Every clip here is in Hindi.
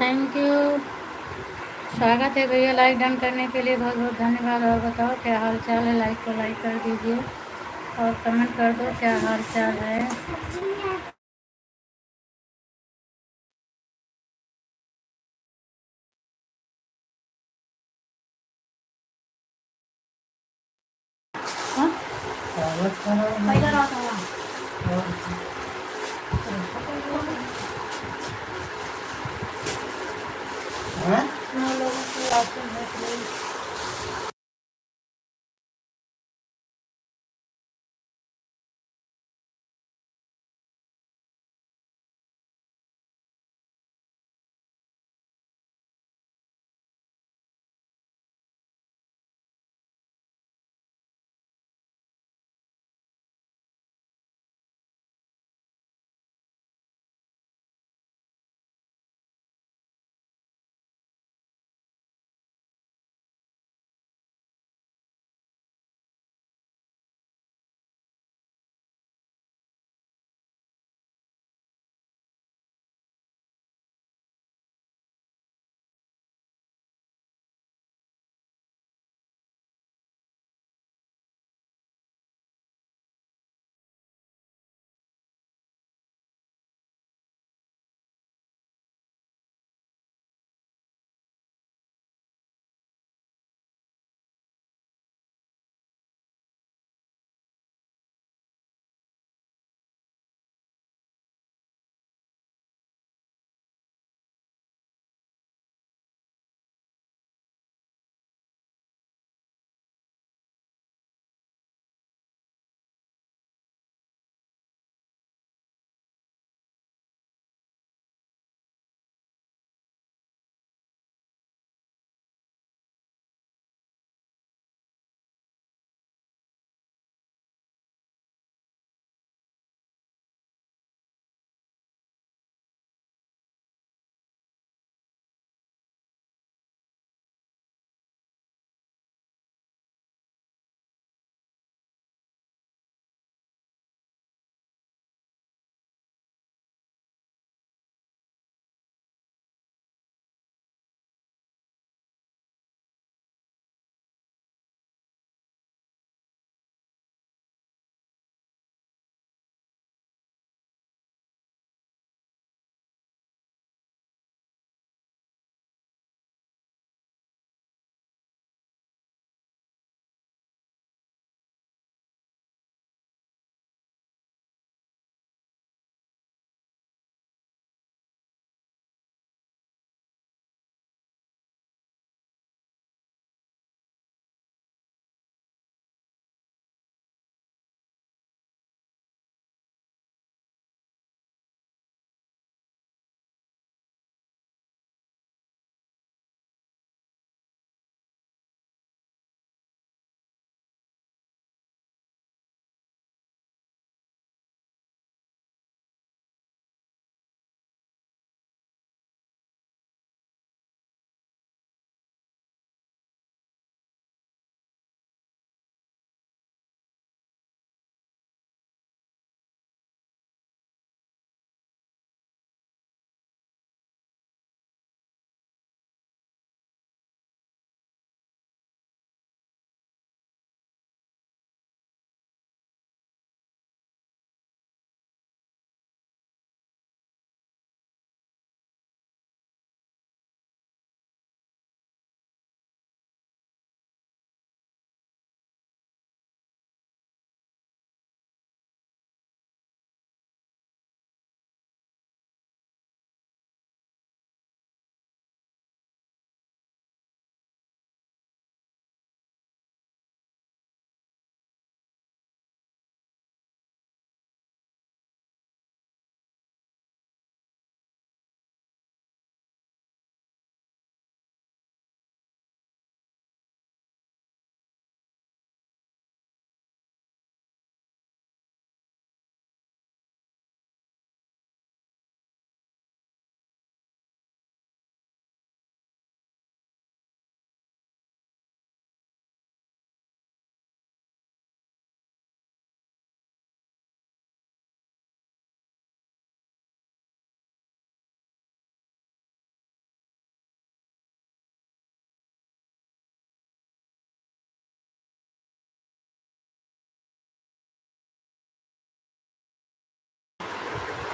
Thank you. स्वागत है भैया, लाइक डन करने के लिए बहुत बहुत धन्यवाद। और बताओ क्या हाल चाल है, लाइक को लाइक कर दीजिए और कमेंट कर दो क्या हाल चाल है। हाँ? पहिला रात आवा। हम लोगों को राशन है।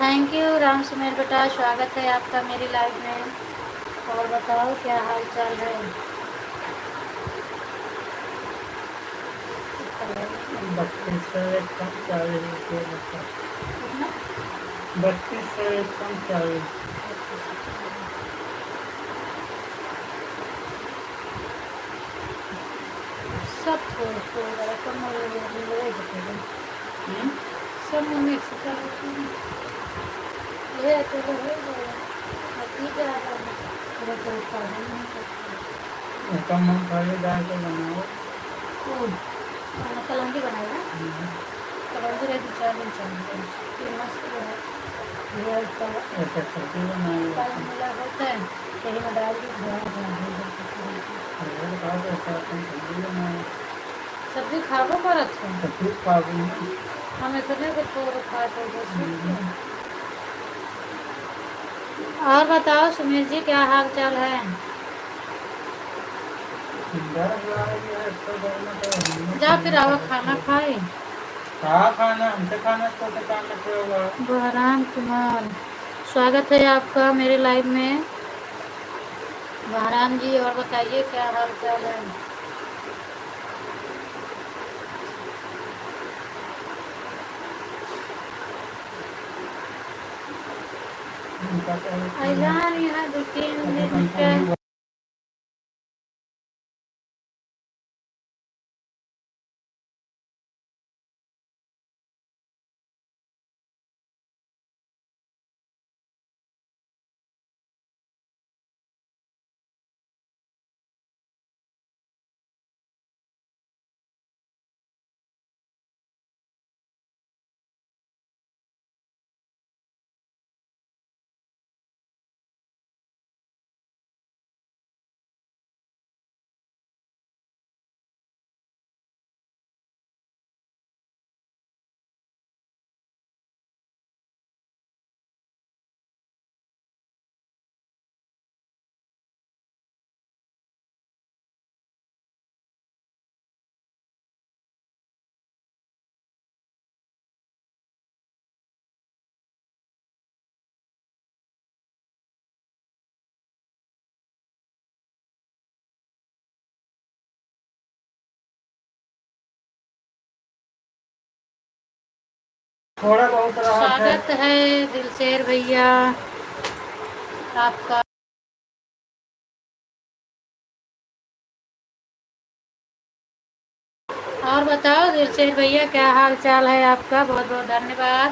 थैंक यू राम सुमेर बेटा, स्वागत है आपका मेरी लाइव में। और बताओ क्या हाल चाल है। 3240 सब सब मिक्स कर ये अकेले हो गए। ठीक है कम हम खाली दाल को बनाओ। कलौंजी बनाएगा। कलौंजी रहे 2-4 दिन चाहिए। ये मस्त है। ये सब्जी बनाओ। मिला होता है तेरी में डाल दी सब्जी खाबो करत है। सब्जी खाबो हम इतने को थोड़ा खाते और बताओ सुमीर जी क्या हाल चाल है। जा फिर आओ खाना खाए। खाना हमसे खाना तो खाना होगा। बहराम कुमार स्वागत है आपका मेरे लाइव में। बहराम जी और बताइए क्या हाल चाल है। अजान यहाँ 2-3 दिन के थोड़ा बहुत स्वागत है दिलशेर भैया आपका। और बताओ दिलशेर भैया क्या हाल चाल है आपका। बहुत बहुत धन्यवाद।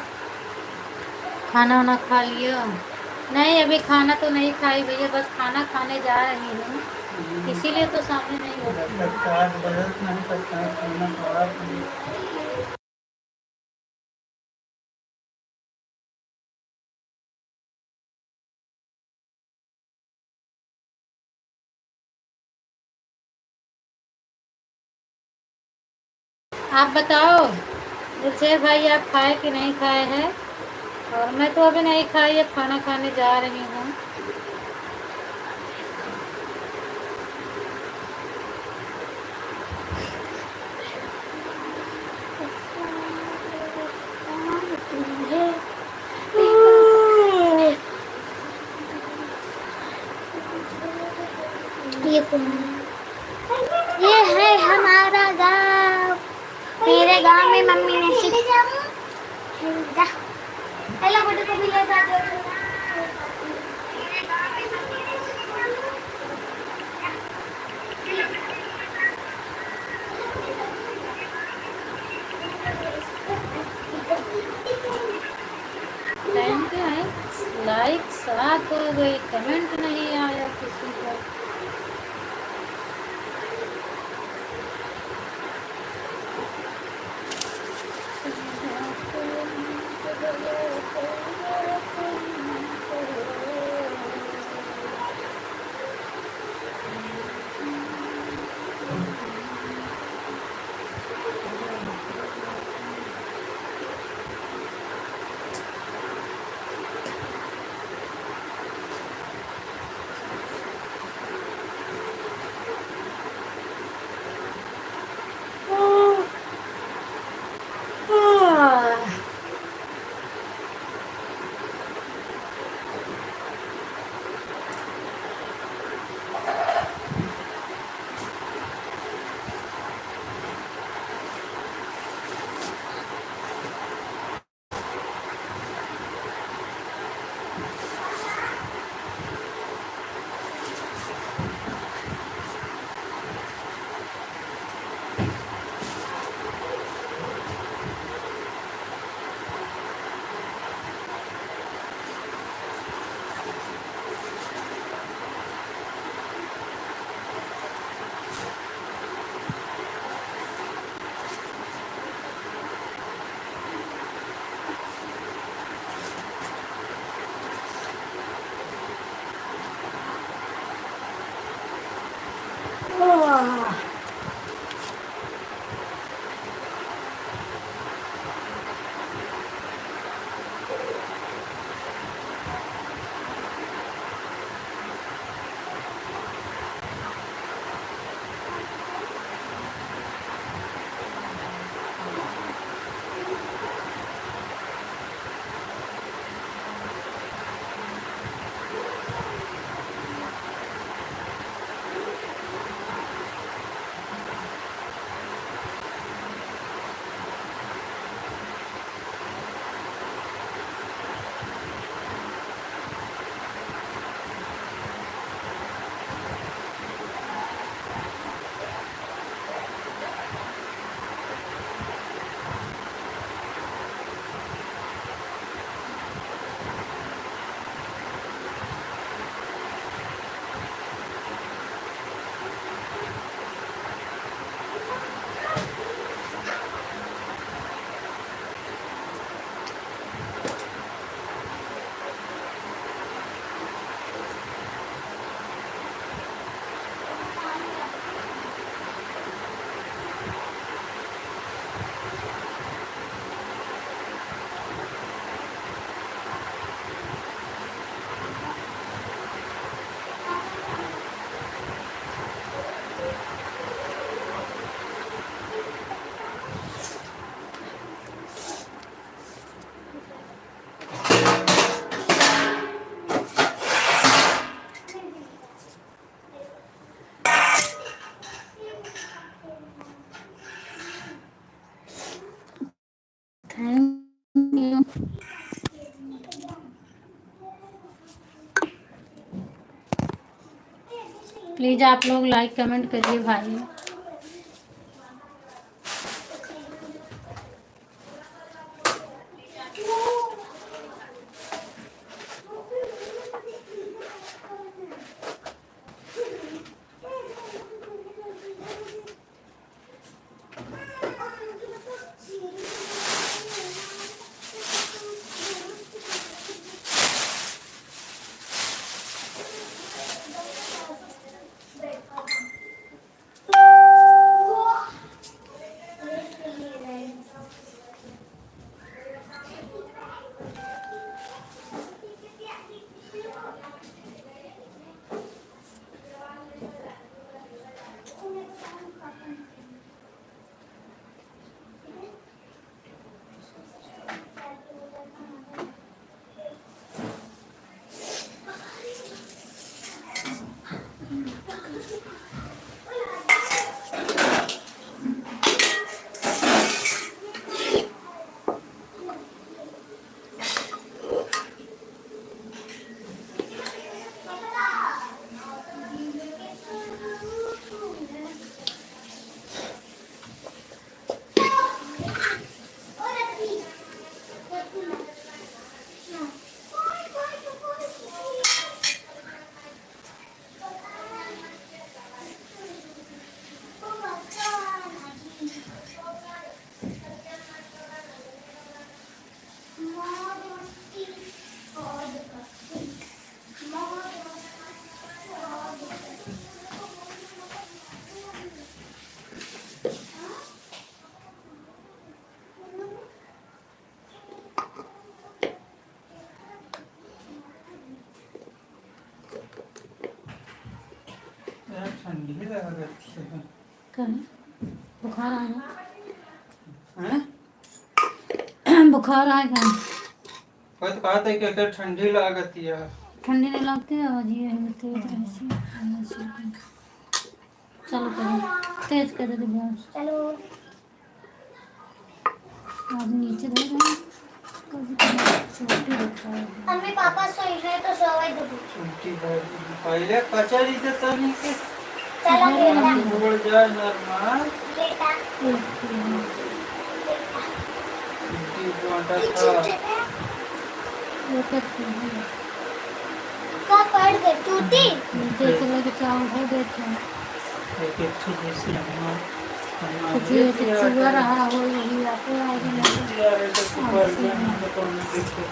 खाना वाना खा लियो। नहीं अभी खाना तो नहीं खाई भैया, बस खाना खाने जा रही हूँ इसीलिए तो सामने नहीं हो। आप बताओ दिलशेर भाई आप खाए कि नहीं खाए हैं। और मैं तो अभी नहीं खाई, अब खाना खाने जा रही हूँ। ये है हमारा गाँव। मेरे गाँव में मम्मी ने हेलो बेटे को भी ले जा दो। टाइम क्या है। लाइक 7 हो गई, कमेंट नहीं आया किसी का। प्लीज़ आप लोग लाइक कमेंट करिए भाई। यार ठंडी ही लग रही है। बुखार आएगा, हैं? बुखार आएगा। कोई तो कहा था कि अगर ठंडी लागती है। ठंडी नहीं लगती है आवाज ये है तेज रहे से। चलो करो तेज कर दे बस। चलो आज नीचे दे रहे कभी छोटी रखा है। मम्मी पापा सोई रहे तो सोए दो। उल्टी पहले कचरी से तनी के चलो बेटा उड़ जाए नरमा बेटा उल्टी जोंटा था। का पड़ गई टूटी जैसे लगे चावल हो गए थे एक चीज से हम कुछ ये चुआ रहा हो यही आपको आएगा नहीं यार तो सुपर में तो कौन दिक्कत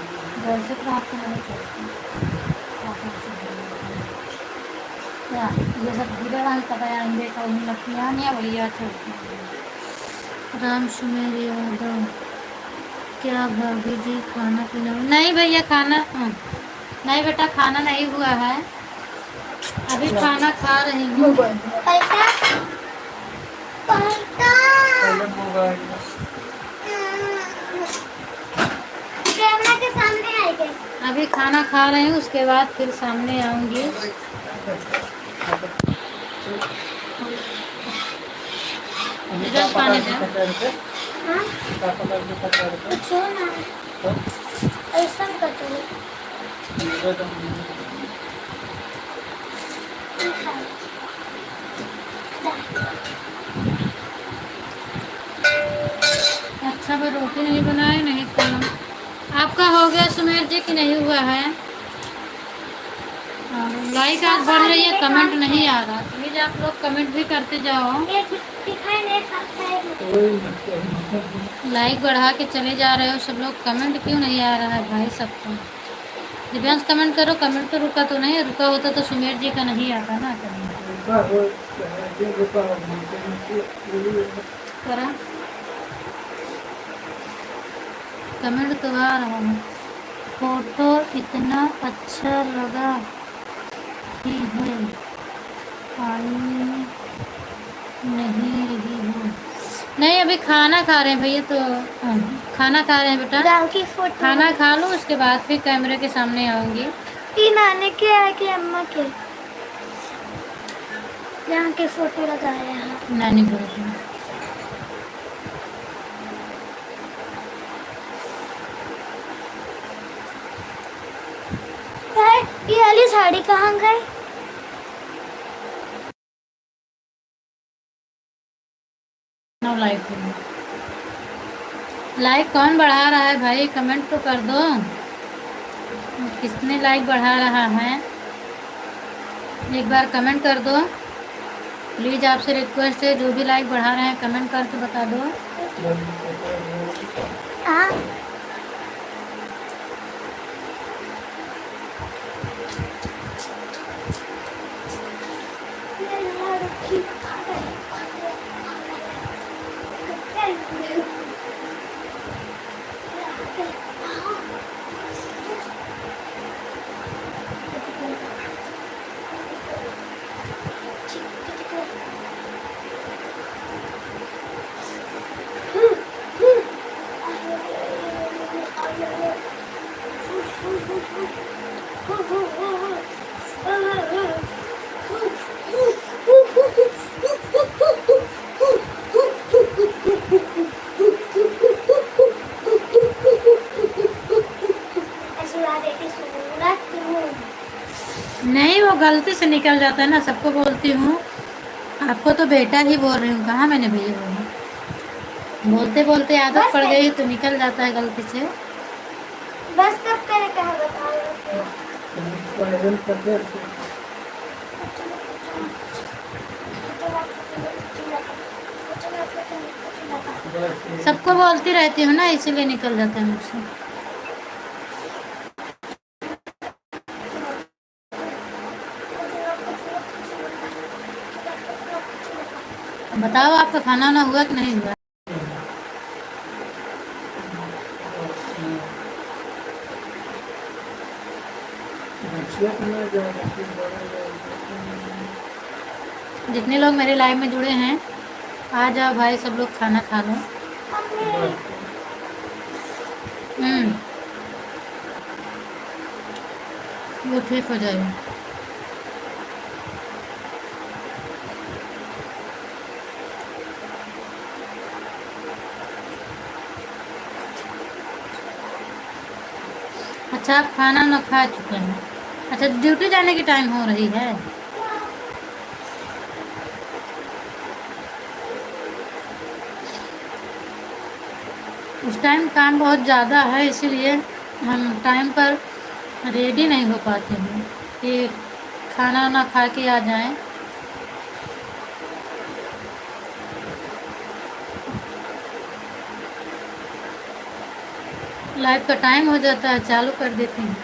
घर से प्राप्त नहीं करते क्या ये सब गिरा रहा पता है अंडे का उन लकड़ियाँ नहीं बढ़िया छोड़ती। राम सुमेर यादव क्या भाभी जी खाना पीना नहीं भैया खाना नहीं बेटा खाना नहीं हुआ है अभी खाना खा रही हूँ। पलटा पलटा पहले मोबाइल कैमरा के सामने आएंगे। अभी खाना खा रही हूँ उसके बाद फिर सामने आऊंगी। इधर पानी दे हाँ पापा का पकड़ के कुछ हो ना ऐसा कचो अच्छा भाई रोटी नहीं बनाए नहीं खाना आपका हो गया सुमेर जी कि नहीं हुआ है। और लाइक आज बढ़ रही है कमेंट नहीं आ रहा प्लीज आप लोग कमेंट भी करते जाओ। दिखाई नहीं सकता है। लाइक बढ़ा के चले जा रहे हो सब लोग कमेंट क्यों नहीं आ रहा है भाई सबको। दिव्यांश कमेंट करो कमेंट तो रुका तो नहीं रुका होता तो सुमेर जी का नहीं आता ना करा कमेंट तो आ रहा है। फोटो इतना अच्छा लगा ही है आई नहीं रही हूँ नहीं अभी खाना खा रहे हैं भैया तो खाना खा रहे हैं बेटा गाँव की फोटो खाना खा लो उसके बाद फिर कैमरे के सामने आऊंगी। कि नानी के है कि अम्मा के यहाँ के फोटो लगाया है नानी बोल ये वाली साड़ी कहाँ गई लाइक लाइक कौन बढ़ा रहा है भाई? कमेंट तो कर दो, किसने लाइक बढ़ा रहा है? एक बार कमेंट कर दो प्लीज़, आपसे रिक्वेस्ट है, जो भी लाइक बढ़ा रहे हैं कमेंट करके बता दो। हाँ नहीं, वो गलती से निकल जाता है ना, सबको बोलती हूँ। आपको तो बेटा ही बोल रही हूँ, कहाँ मैंने भैया बोला। बोलते बोलते आदत पड़ गई तो निकल जाता है गलती से। बस कब करे कहा बताओ। सबको बोलती रहती हूँ ना, इसीलिए निकल जाता है मुझसे। बताओ आपका खाना वाना हुआ कि नहीं हुआ? जितने लोग मेरे लाइव में जुड़े हैं आ जाओ भाई, सब लोग खाना खा लो। वो ठीक हो जाएगा। अच्छा, आप खाना ना खा चुके हैं? अच्छा, ड्यूटी जाने की टाइम हो रही है? उस टाइम काम बहुत ज़्यादा है, इसीलिए हम टाइम पर रेडी नहीं हो पाते हैं कि खाना ना खा के आ जाएं। लाइव का टाइम हो जाता है, चालू कर देती हूँ।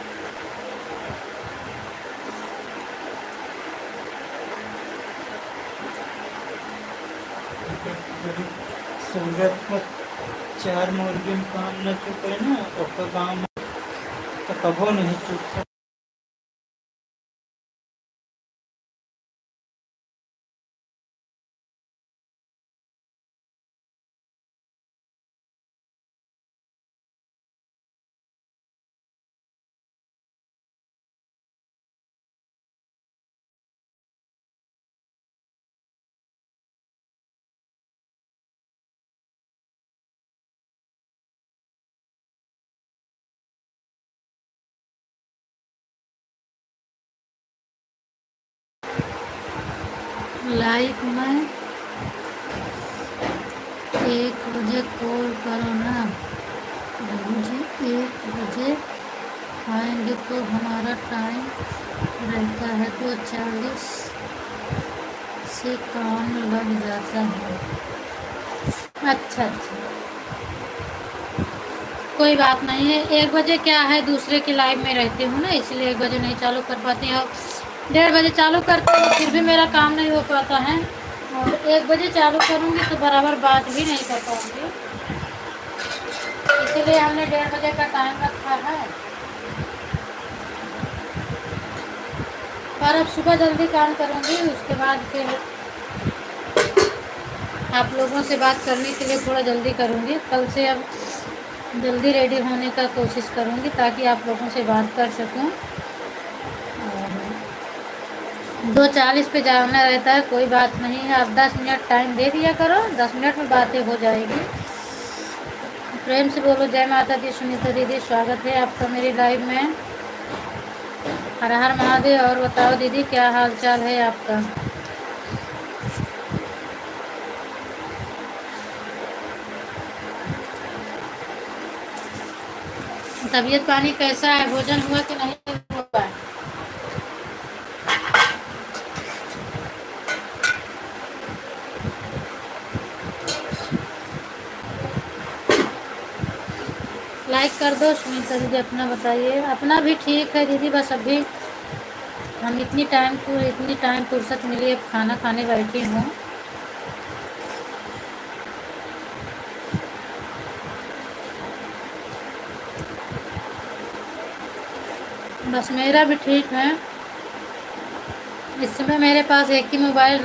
सूरत में 4 मुर्गी में काम न चुके ना, तो काम तो कबो नहीं चुका। लाइव में 1 बजे कॉल करो ना, मुझे 1 बजे आएंगे तो हमारा टाइम रहता है तो 40 से काम लग जाता है। अच्छा अच्छा, कोई बात नहीं है। 1 बजे क्या है, दूसरे की लाइव में रहती हूँ ना, इसलिए 1 बजे नहीं चालू कर पाती हूँ। 1:30 बजे चालू करती हूँ, फिर भी मेरा काम नहीं हो पाता है। और 1 बजे चालू करूँगी तो बराबर बात भी नहीं कर पाऊँगी, इसीलिए हमने 1:30 बजे का टाइम रखा है। और अब सुबह जल्दी काम करूँगी, उसके बाद फिर आप लोगों से बात करने के लिए थोड़ा जल्दी करूँगी। कल से अब जल्दी रेडी होने का कोशिश करूँगी ताकि आप लोगों से बात कर सकूँ। और 2:40 पे जाना रहता है, कोई बात नहीं है। आप 10 मिनट टाइम दे दिया करो, 10 मिनट में बातें हो जाएगी। प्रेम से बोलो जय माता दी। सुनीता दीदी, स्वागत है आपका मेरी लाइव में। हर हर महादेव। और बताओ दीदी, क्या हाल चाल है आपका? तबीयत पानी कैसा है? भोजन हुआ कि नहीं हुआ? लाइक कर दो सुनीता दीदी। अपना बताइए। अपना भी ठीक है दीदी, बस अभी हम इतनी टाइम फुर्सत मिली, अब खाना खाने बैठी हूँ। बस मेरा भी ठीक है। इस समय मेरे पास एक ही मोबाइल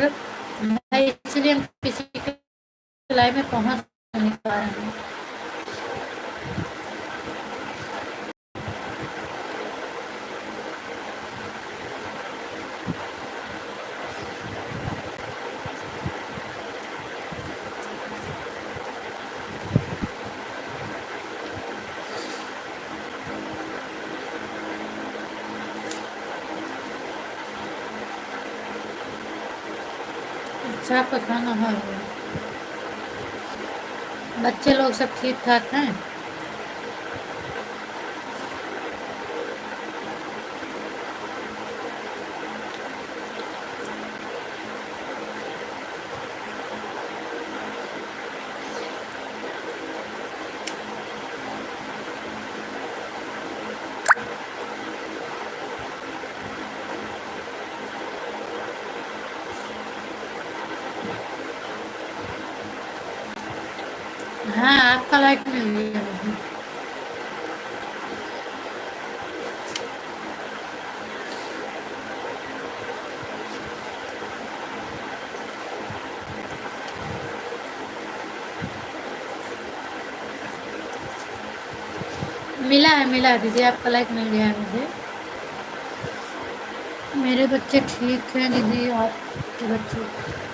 है, इसलिए हम किसी के लाइव में पहुंच नहीं पा रहे हैं। अच्छा, आपका खाना हो गया? बच्चे लोग सब ठीक ठाक हैं? हाँ, आपका लाइट मिल गया मुझे। मिला है दीदी, आपका लाइक मिल गया है मुझे। मेरे बच्चे ठीक हैं दीदी, आपके बच्चे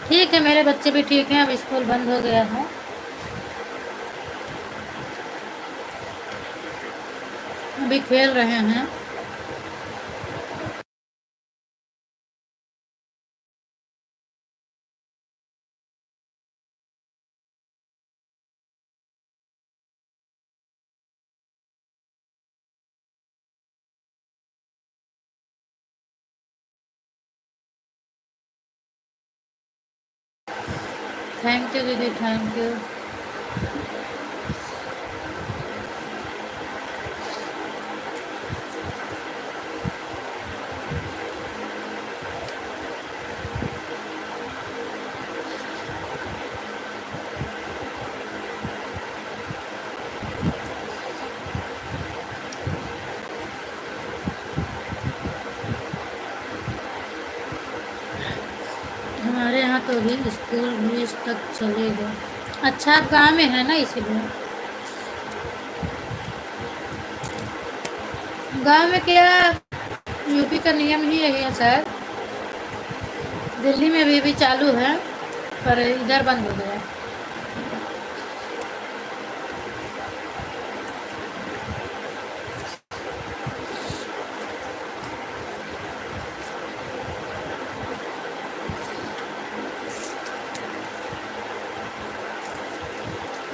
ठीक है? मेरे बच्चे भी ठीक हैं, अब स्कूल बंद हो गया है। अभी खेल रहे हैं। थैंक यू दीदी, थैंक यू। हमारे यहाँ तो भी स्कूल 20 तक चलेगा। अच्छा, आप गाँव में है ना, इसीलिए। गाँव में क्या, यूपी का नियम ही यही है शायद। दिल्ली में भी चालू है, पर इधर बंद हो गया।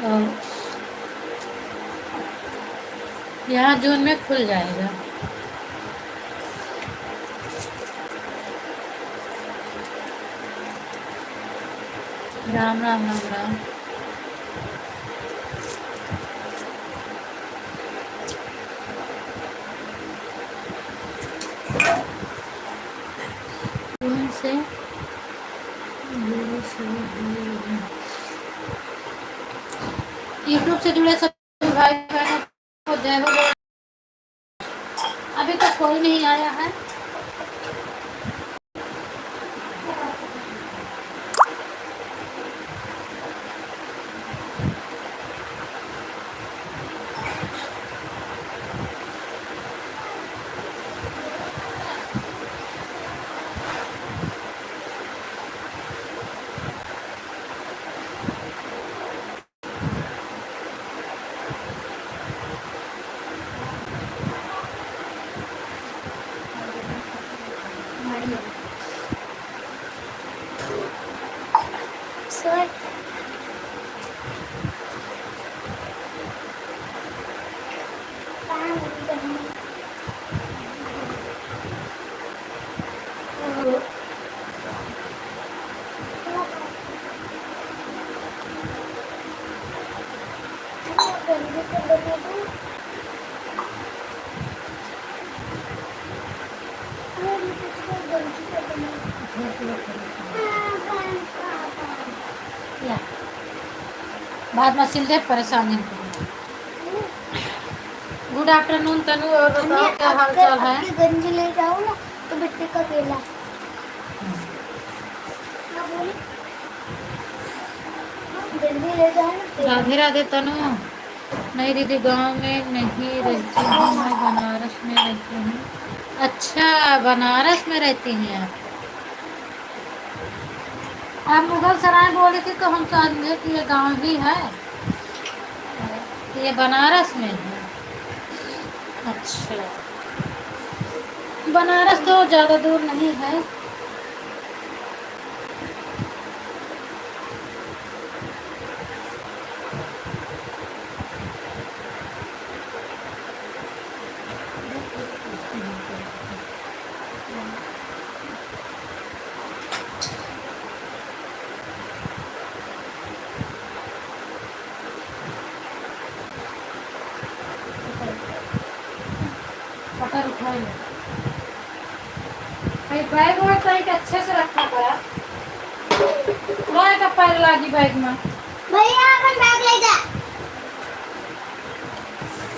और यहाँ जून में खुल जाएगा। राम राम राम राम। जून से यूट्यूब से जुड़े सब भाई बहनों को जय हो। अभी तक कोई नहीं आया है। या बाद में सिल दे परेशानी नहीं। गुड आफ्टरनून तनु, और बताओ क्या हाल चाल है? गंजी ले जाओ ना तो मिट्टी का केला। गंजी ले जाओ ना। राधे राधे तनु। नहीं दीदी, गांव में नहीं रहती हूँ, मैं बनारस में रहती हूँ। अच्छा, बनारस में रहती हैं आप मुगल सराय बोली थी तो हम समझे कि ये गांव ही है, ये बनारस में है। अच्छा, बनारस तो ज़्यादा दूर नहीं है। पकड़ उठाओ, भाई बैग और सही के अच्छे से रखना पड़ा। का पैर लागी बैग में। भैया अपन बैग ले जा।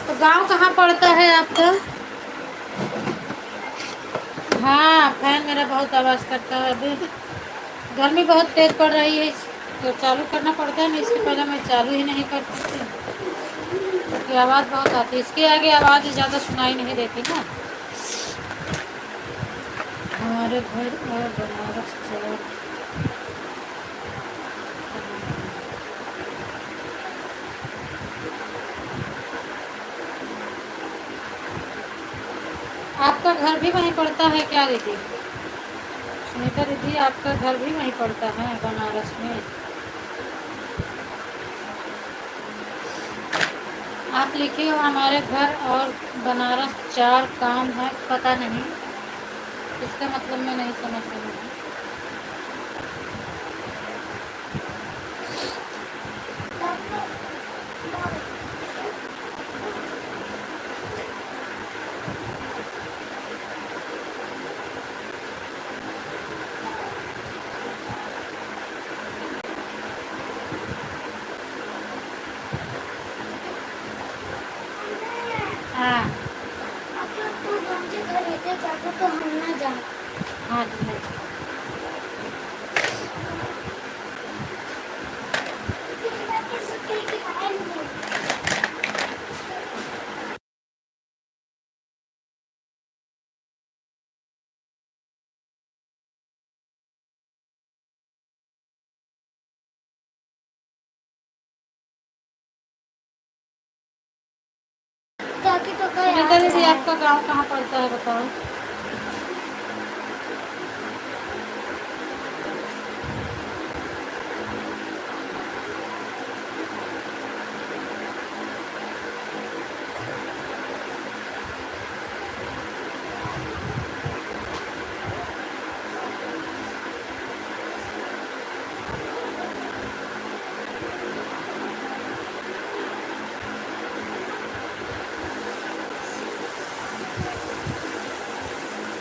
तो गांव कहाँ पड़ता है आपका? हाँ, फैन मेरा बहुत आवाज़ करता है। अभी गर्मी बहुत तेज पड़ रही है तो चालू करना पड़ता है ना, इसके पहले मैं चालू ही नहीं करती थी क्योंकि आवाज़ बहुत आती है। इसके आगे आवाज़ ज़्यादा सुनाई नहीं देती ना। हमारे घर और बनारस चलो। आपका घर भी वहीं पड़ता है क्या दीदी? सुनीता दीदी, आपका घर भी वहीं पड़ता है बनारस में? आप लिखे हो हमारे घर और बनारस 4 काम है, पता नहीं इसका मतलब मैं नहीं समझ रही हूँ। हाँ अगर तू गंजी खरीदे जाके तो हम ना जाए। हाँ जी। सुनीता दीदी, आपका गांव कहाँ पड़ता है बताओ?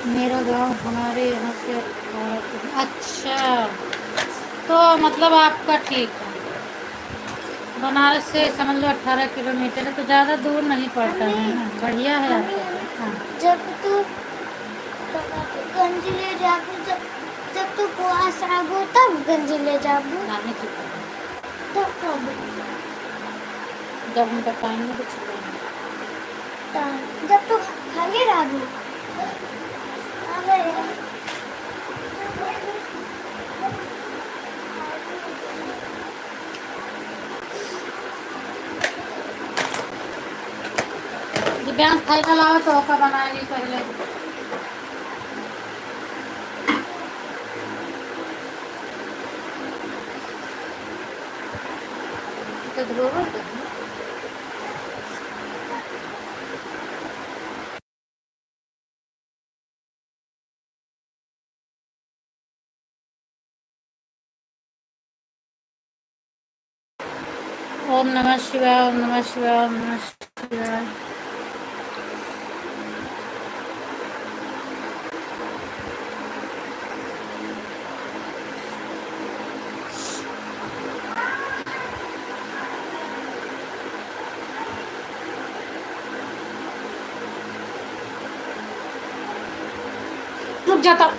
मेरा गांव हमारे यहाँ से अच्छा, तो मतलब आपका ठीक है। बनारस से समझ लो 18 किलोमीटर है, तो ज़्यादा दूर नहीं पड़ता है ना। बढ़िया है आपका। हाँ, जब तू गंजी ले जाबू, जब तू कुआस आबू तब गंजी ले जाबू। नानी की तरह। तब कब जब उनका टाइम में कुछ जब तू खाली रहबू। दिव्यांश फाइनल आओ तो ओका बनाएगी पहले। तो ज़रूरत है। ओम नमः शिवाय, ओम नमः शिवाय, ओम नमः शिवाय। रुक जाता।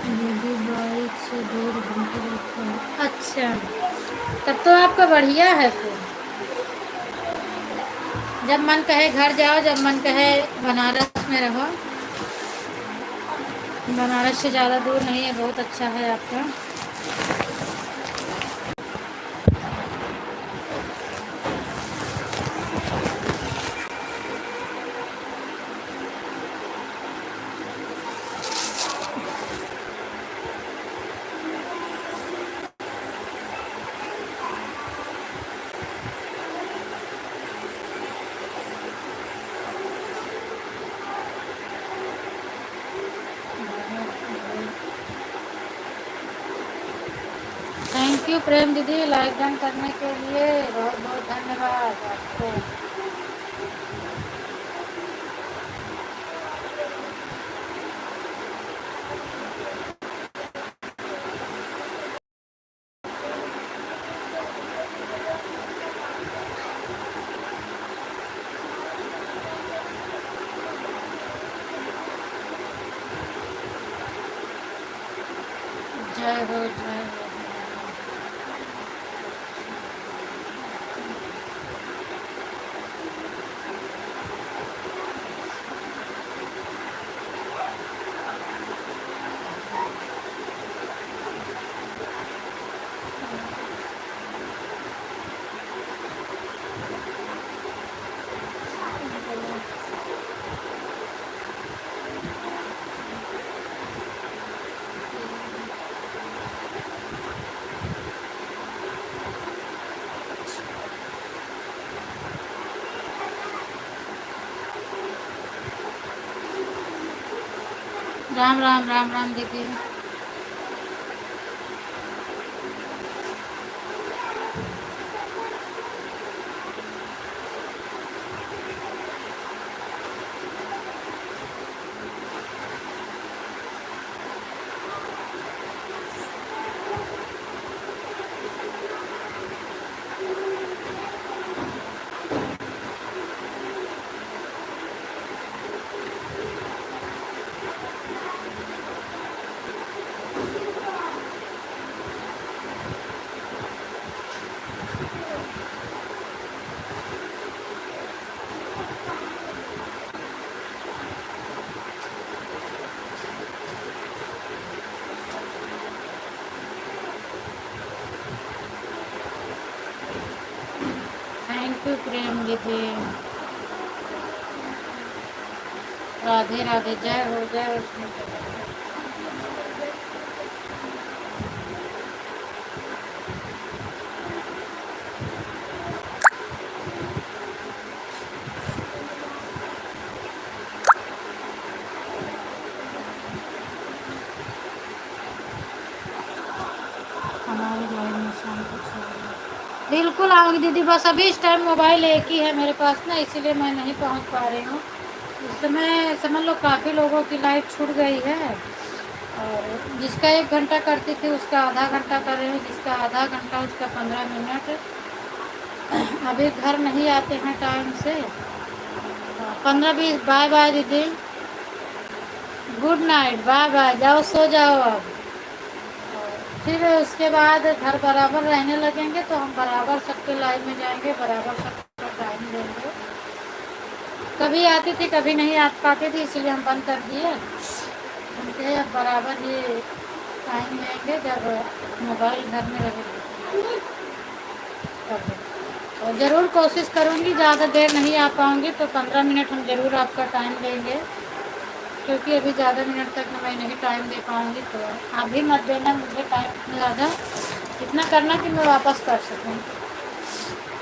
दीदी बाइक से 2 घंटे लगते हैं। अच्छा, तब तो आपका बढ़िया है फिर। जब मन कहे घर जाओ, जब मन कहे बनारस में रहो। बनारस से ज़्यादा दूर नहीं है, बहुत अच्छा है आपका। थैंक यू प्रेम दीदी, लाइक डन करने के लिए बहुत बहुत धन्यवाद आपको। जय हो, जय हो। राम राम, राम राम दीदी। थैंक यू प्रेम दीदी। राधे राधे, जय हो, जय हो। हमारे लाइव में शाम को 6 बजे बिल्कुल आऊँगी दीदी। बस अभी इस टाइम मोबाइल एक ही है मेरे पास ना, इसीलिए मैं नहीं पहुँच पा रही हूँ। इस समय समझ लो काफ़ी लोगों की लाइव छूट गई है, और जिसका 1 घंटा करती थी उसका आधा घंटा कर रही हूँ, जिसका आधा घंटा उसका 15 मिनट। अभी घर नहीं आते हैं टाइम से। 15-20। बाय बाय दीदी, गुड नाइट, बाय बाय, जाओ सो जाओ अब। फिर उसके बाद घर बराबर रहने लगेंगे तो हम बराबर सबके लाइव में जाएंगे, बराबर सबको टाइम देंगे। कभी आती थी, कभी नहीं आ पाती थी, इसीलिए हम बंद कर दिए। उनके अब बराबर ये टाइम देंगे जब मोबाइल घर में रहेगा तब। और ज़रूर कोशिश करूँगी, ज़्यादा देर नहीं आ पाऊँगी तो 15 मिनट हम ज़रूर आपका टाइम लेंगे, क्योंकि अभी ज़्यादा मिनट तक मैं नहीं टाइम दे पाऊँगी। तो आप भी मत देना मुझे टाइम इतना ज़्यादा, इतना करना कि मैं वापस कर सकूँ।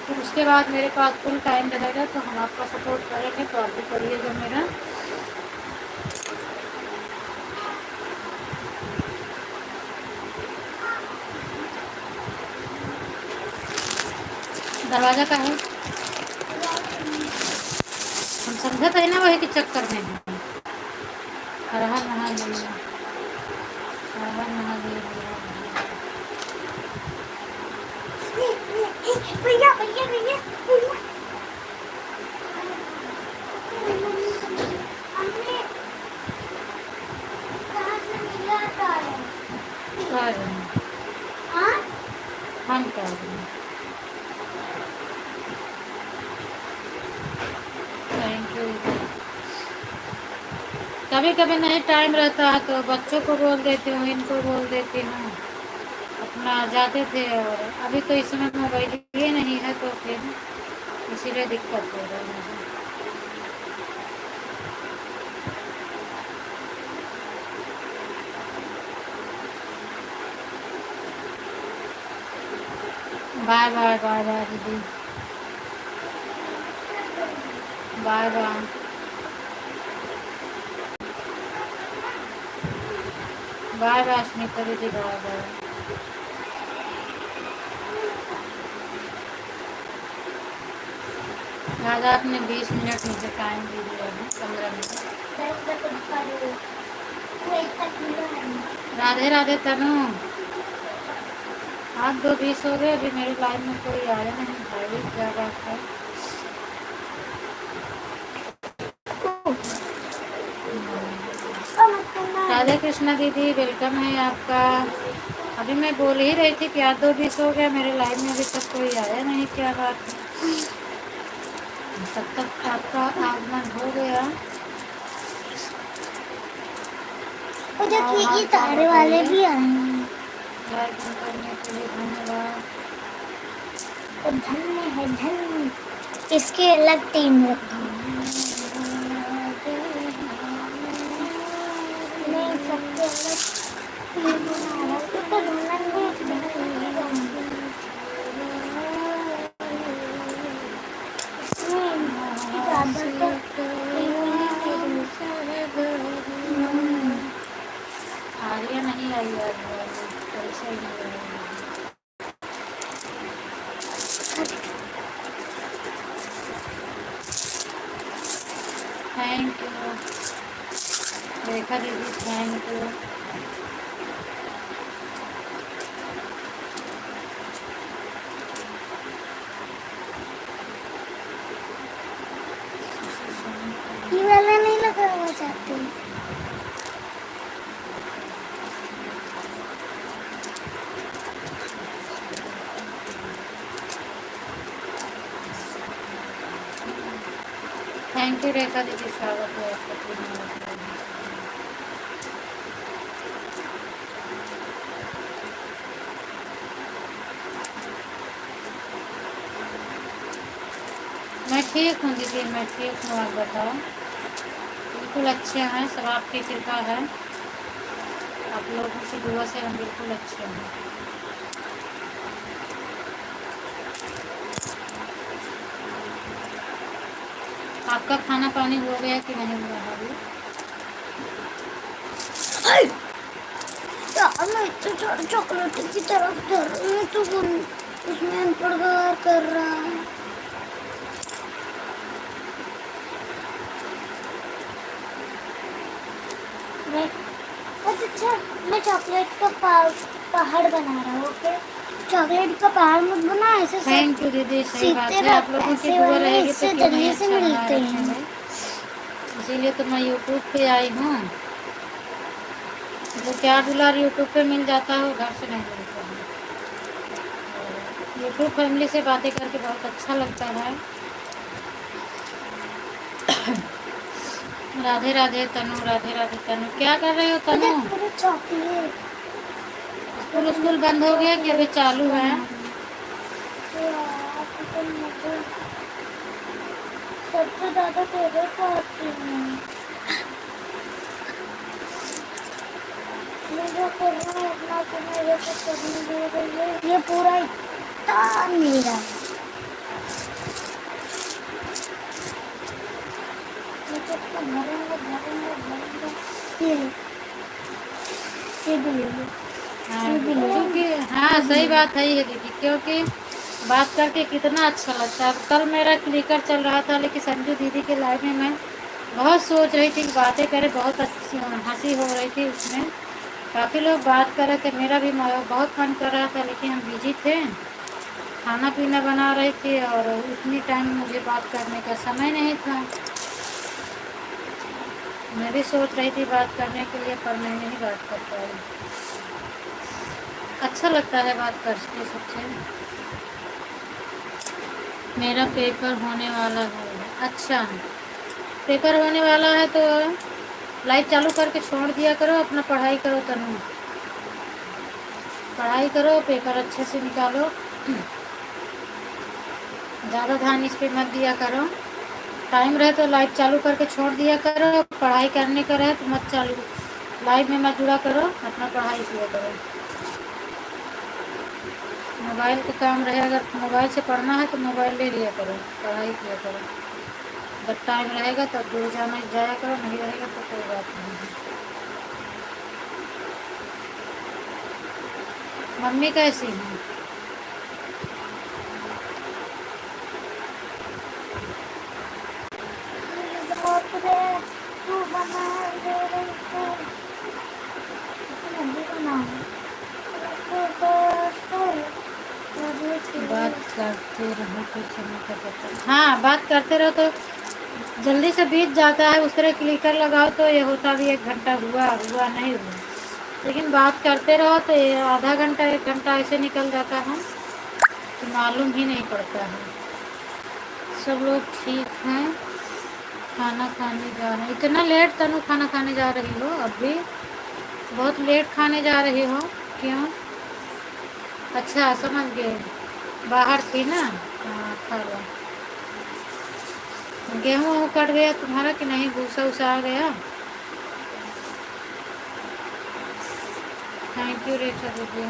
फिर उसके बाद मेरे पास फुल टाइम रहेगा तो हम आपका सपोर्ट करेंगे, तो आप भी करिएगा मेरा। दरवाज़ा का है, हम समझा था ना वही के चक्कर में है। हर हर महादेव, हर हर महादेव। भैया भैया भैया भैया हमने कहाँ से मिला था? आ रहे हैं, हाँ हम कर रहे हैं। Thank you. कभी कभी नहीं टाइम रहता है तो बच्चों को बोल देती हूँ, इनको बोल देती हूँ, अपना जाते थे। और अभी तो इस समय मोबाइल ही नहीं है तो फिर इसीलिए दिक्कत हो रहा है मुझे। बाय बाय बाय बाय दीदी, bye bye. Bye bye Smita दीदी, बाय बाय। आज आपने 20 मिनट मुझे टाइम दे दिया है, 15 मिनट। राधे राधे तनु, आज 2:20 हो गए, अभी मेरे लाइफ में कोई आया नहीं भाई, क्या बात है। राधे कृष्णा दीदी, वेलकम है आपका। अभी मैं बोल ही रही थी कि आज 2:20 हो गया, मेरे लाइफ में अभी तक कोई आया नहीं, क्या बात है। तब तक आपका आगमन हो गया। और देखिए ये तारे वाले भी आए हैं। वेलकम करने के लिए धन्यवाद। तो धन्य है धन्य, इसके अलग टीम रखी। नहीं सबके अलग टीम बना रहा है, तो आर्या नहीं आई आज, कैसे ही नहीं आई। थैंक यू रेखा दीदी, थैंक यू। ये वाला नहीं लगा हुआ चाहते। थैंक यू रेखा दीदी, स्वागत है आपका पूर्ण। मैं ठीक हूँ दीदी, मैं ठीक हूँ, आप बताओ। बिल्कुल अच्छे हैं, सब आपकी कृपा है, आप लोगों की दुआ से हम बिल्कुल अच्छे हैं। आपका खाना पानी हो गया कि नहीं हुआ अभी? मैं तो चॉकलेट की तरफ जा रही हूँ, तो उसमें अनपढ़ कर रहा है। अच्छा मैं चॉकलेट का पहाड़ बना रहा हूँ। ओके, चॉकलेट का पहाड़ मत बना, ऐसे थैंक यू दीदी, सही बात है, आप लोगों की दुआ रहेगी तो क्यों नहीं से अच्छा मिलते बना हैं। रखेंगे। इसीलिए तो मैं यूट्यूब पे आई हूँ, जो प्यार दुलार यूट्यूब पे मिल जाता है वो घर से नहीं मिलता है। यूट्यूब फैमिली से बातें करके बहुत अच्छा लगता है। राधे राधे तनु, राधे राधे तनु, क्या कर रहे हो तनु? चॉकलेट स्कूल बंद हो गया कि अभी चालू है? तुम मुझे सबसे ज्यादा तेरे को आती है। मैं जो कर रहा हूँ अपना तुम्हें ये सब करने दे रही है। ये पूरा इतना मेरा मैं सबको भरूंगा। ये ये भी ले लो। हाँ ये भी ले लो। क्योंकि हाँ सही बात है ये दीदी, क्योंकि बात करके कितना अच्छा लगता है। अब कल मेरा क्लिकर चल रहा था, लेकिन संजू दीदी के लाइव में मैं बहुत सोच रही थी कि बातें करें, बहुत अच्छी हंसी हो रही थी उसमें, काफ़ी लोग बात कर रहे थे, मेरा भी बहुत मन कर रहा था, लेकिन हम बिजी थे, खाना पीना बना रहे थे और उतनी टाइम मुझे बात करने का समय नहीं था। मैं भी सोच रही थी बात करने के लिए, पर मैं नहीं बात कर पाई। अच्छा लगता है बात करके सबसे। मेरा पेपर होने वाला है। अच्छा, पेपर होने वाला है तो लाइट चालू करके छोड़ दिया करो, अपना पढ़ाई करो तनु, पढ़ाई करो, पेपर अच्छे से निकालो, ज़्यादा ध्यान इस पे मत दिया करो। टाइम रहे तो लाइट चालू करके छोड़ दिया करो, पढ़ाई करने का रहे तो मत चालू, लाइव में मत जुड़ा करो, अपना पढ़ाई किया करो। मोबाइल का काम रहे, अगर मोबाइल से पढ़ना है तो मोबाइल ले लिया करो, पढ़ाई किया करो। जब टाइम रहेगा तब जुड़ जाना जाया करो, नहीं रहेगा तो कोई बात नहीं है। मम्मी कैसी है? बाप रे तू बना दे रही है। मम्मी का नाम बात करते रहो तो समय का पता, हाँ बात करते रहो तो जल्दी से बीत जाता है। उस तरह क्लिकर लगाओ तो ये होता भी 1 घंटा हुआ हुआ नहीं हुआ, लेकिन बात करते रहो तो ये आधा घंटा 1 घंटा ऐसे निकल जाता है तो मालूम ही नहीं पड़ता है। सब लोग ठीक हैं, खाना खाने जा रहे हैं। इतना लेट तनु खाना खाने जा रही हो? अब भी बहुत लेट खाने जा रही हो, क्यों? अच्छा समझ गए, बाहर थी ना, हाँ खा लो। गेहूँ वूँ कट गया तुम्हारा कि नहीं? भूसा उसा आ गया? थैंक यू रेखा दीदी।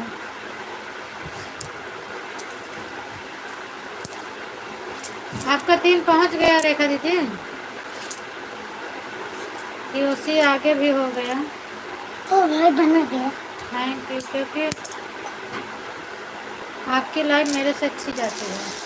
आपका 3 पहुंच गया रेखा दीदी, कि उसी आगे भी हो गया? ओ भाई बना गया। थैंक यू, क्योंकि आपकी लाइफ मेरे से अच्छी जाती है।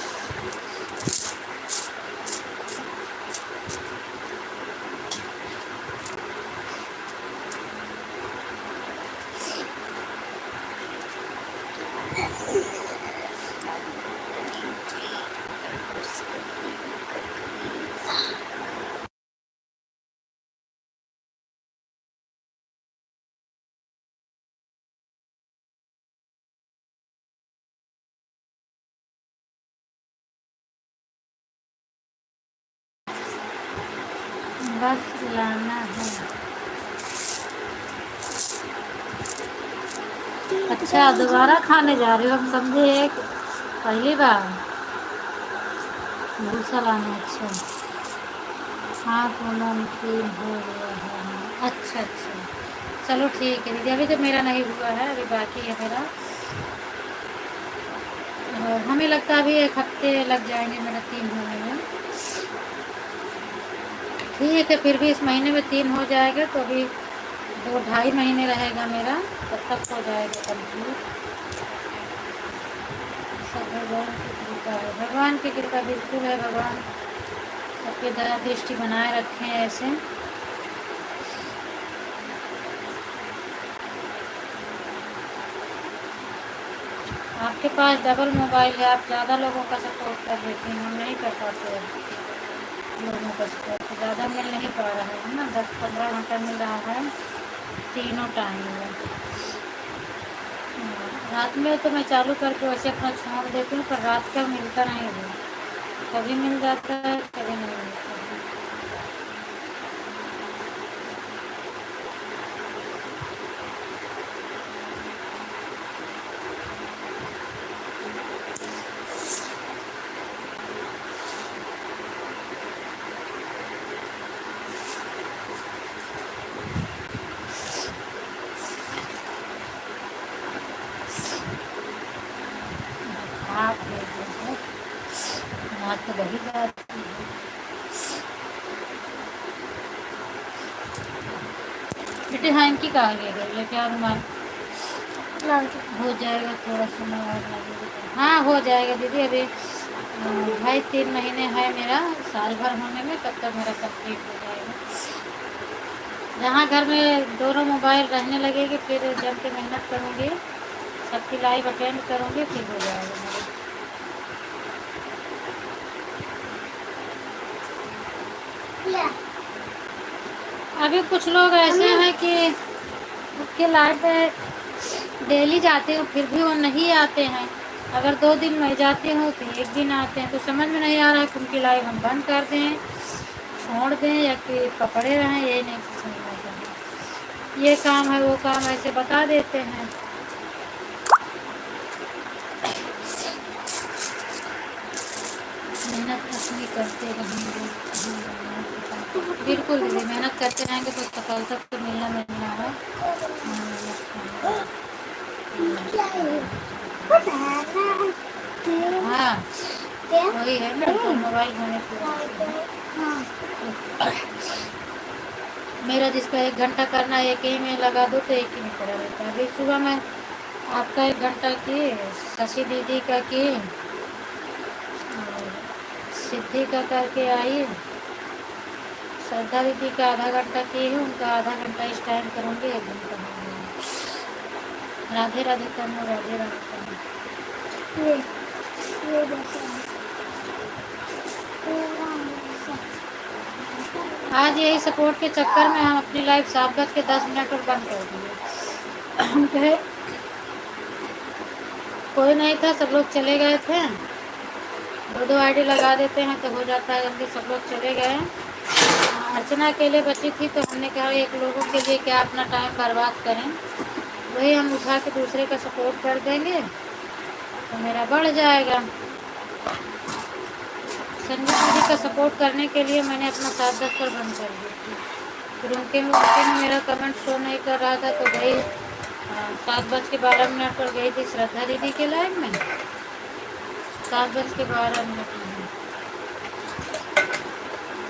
बस लाना है। अच्छा दोबारा खाने जा रहे हो? हम समझे एक पहली बार भूसा लाना। अच्छा हाँ पूनम 3 हो गया है। अच्छा अच्छा चलो ठीक है दीदी, अभी तो मेरा नहीं हुआ है, अभी बाकी है मेरा। और हमें लगता है अभी 1 हफ्ते लग जाएंगे मेरा 3 होने में। ठीक है, फिर भी इस महीने में 3 हो जाएगा तो अभी 2 ढाई महीने रहेगा मेरा, तब तक हो जाएगा कंप्लीट। सब भगवान की कृपा है, भगवान की कृपा बिल्कुल है। भगवान सबके दया दृष्टि बनाए रखें ऐसे। आपके पास डबल मोबाइल है, आप ज़्यादा लोगों का सपोर्ट कर देती हैं, हम नहीं कर पाते हैं लोगों का सपोर्ट, ज़्यादा मिल नहीं पा रहा है ना, 10-15 घंटा मिल रहा है तीनों टाइम में। रात में तो मैं चालू करके वैसे अपना छोड़ देती हूँ, पर रात का मिलता नहीं है, कभी मिल जाता है कभी नहीं मिलता है। बेटे हैंकी कहाँ गए लेके आओ रुमाल। लाओ जी। हो जाएगा थोड़ा समय और लगेगा। हाँ हो जाएगा दीदी, अभी 2.5-3 महीने है मेरा साल भर होने में, तब तक मेरा कंप्लीट हो जाएगा। जहाँ घर में दोनों मोबाइल रहने लगेगी फिर जम के मेहनत करूँगी, सबकी लाइव अटेंड करूँगी, फिर हो जाएगा मेरा। ले। अभी कुछ लोग ऐसे हैं कि उसके लाइव पे डेली जाते हो फिर भी वो नहीं आते हैं। अगर 2 दिन मैं जाती हूँ तो एक दिन आते हैं, तो समझ में नहीं आ रहा है कि उनकी लाइव हम बंद कर दें, छोड़ दें, या कि पकड़े रहें, यही नहीं समझ में आता है। ये काम है वो काम ऐसे बता देते हैं। मेहनत अपनी करते रहेंगे, बिल्कुल दीदी मेहनत करते रहेंगे तो सफलता तो मिलना मिलना है। क्या है? पता है ना? हाँ क्या? वही है ना, तो मोबाइल होने की वजह से। हाँ। मेरा जिसका 1 घंटा करना है एक ही में लगा दो तो एक ही में पड़ा रहता है। अभी सुबह में आपका 1 घंटा की, शशि दीदी का की, और सिद्धि का करके आई, श्रद्धा दीदी का आधा घंटा की है, उनका आधा घंटा इस टाइम करूँगी, 1 घंटा हो गया। राधे राधे करना, राधे राधे करना। ये जैसा है। आज यही सपोर्ट के चक्कर में हम अपनी लाइफ 7:10 पर बंद कर दिए। हम कहे कोई नहीं था, सब लोग चले गए थे, 2-2 आईडी लगा देते हैं तो हो जाता है जल्दी, सब लोग चले गए। अर्चना अकेले बची थी तो हमने कहा एक लोगों के लिए क्या अपना टाइम बर्बाद करें, वही हम उठा के दूसरे का सपोर्ट कर देंगे तो मेरा बढ़ जाएगा। संजय दीदी का सपोर्ट करने के लिए मैंने अपना 7:10 पर बंद कर दी थी। फिर उनके में मेरा कमेंट शो नहीं कर रहा था तो गई 7:12 पर गई थी श्रद्धा दीदी के लाइव में, 7:12 में।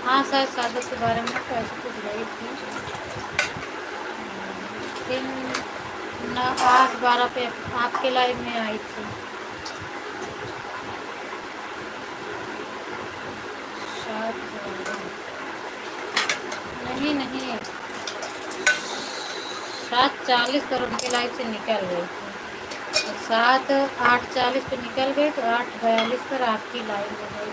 हाँ शायद 7:12 को ऐसे कुछ गई थी। फिर 8:12 पे आपके लाइव में आई थी। नहीं 7:40 पर उनके लाइव से निकल गई थी, 8:40 पे निकल गई तो 8:42 पर आपकी लाइव में गई।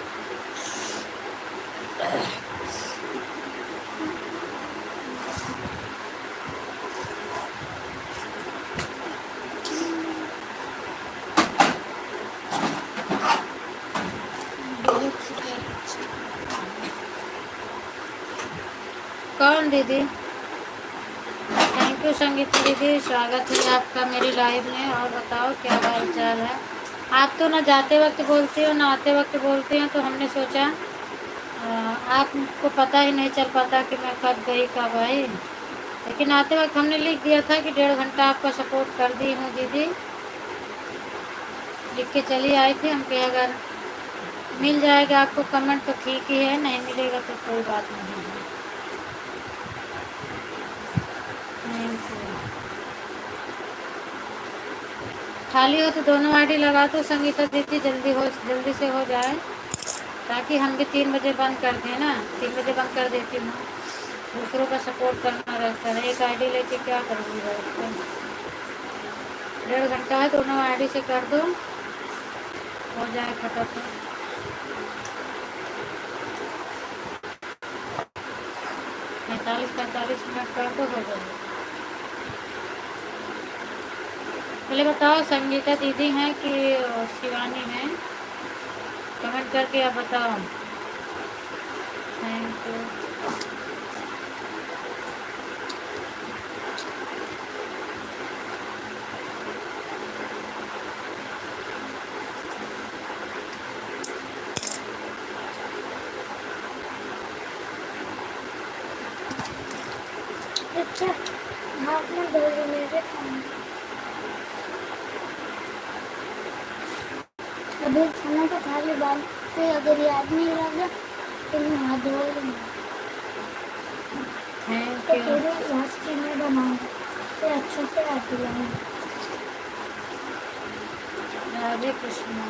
कौन दीदी? थैंक यू संगीता दीदी, स्वागत है आपका मेरी लाइव में। और बताओ क्या हाल चाल है? आप तो ना जाते वक्त बोलती हो ना आते वक्त बोलती हो, तो हमने सोचा आपको पता ही नहीं चल पाता कि मैं कब गई कब आई, लेकिन आते वक्त हमने लिख दिया था कि 1.5 घंटा आपका सपोर्ट कर दी हूँ दीदी, लिख के चली आई थी। हम के अगर मिल जाएगा आपको कमेंट तो ठीक ही है, नहीं मिलेगा तो कोई बात नहीं है। खाली हो तो दोनों आईडी लगा दो संगीता दीदी, जल्दी से हो जाए, ताकि हम भी 3 बजे बंद कर दें ना। 3 बजे बंद कर देती हूँ, दूसरों का सपोर्ट करना रहता है। एक आईडी लेके क्या करूँगी बैठ के? 1.5 घंटा है, दोनों आईडी से कर दो, हो जाए फटाफट। 45 मिनट कर दो, हो जाए। पहले बताओ संगीता दीदी हैं कि शिवानी हैं, कमेंट करके आप बताओ। Thank you. अच्छा आपने 2 मेरे अभी खाना तो खा के बाद से अगर याद नहीं रहा तो मैं हाथ धो लूँगा। थैंक तो यू। फिर लास्ट की मैं बनाऊँ फिर अच्छे से आती है। राधे कृष्णा।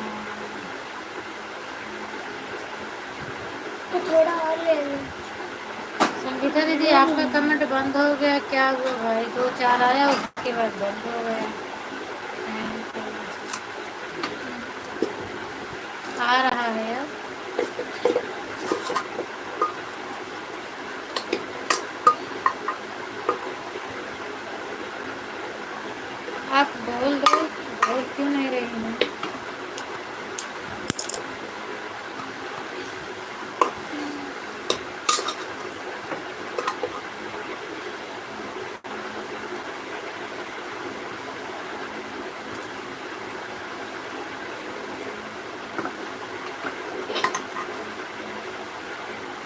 तो थोड़ा और ले लो। संगीता दीदी आपका कमेंट बंद हो गया, क्या हुआ भाई? 2-4 आया उसके बाद बंद हो गया। Thank you. आ रहा है अब। आप बोल दो, बोल क्यों नहीं रही हूँ?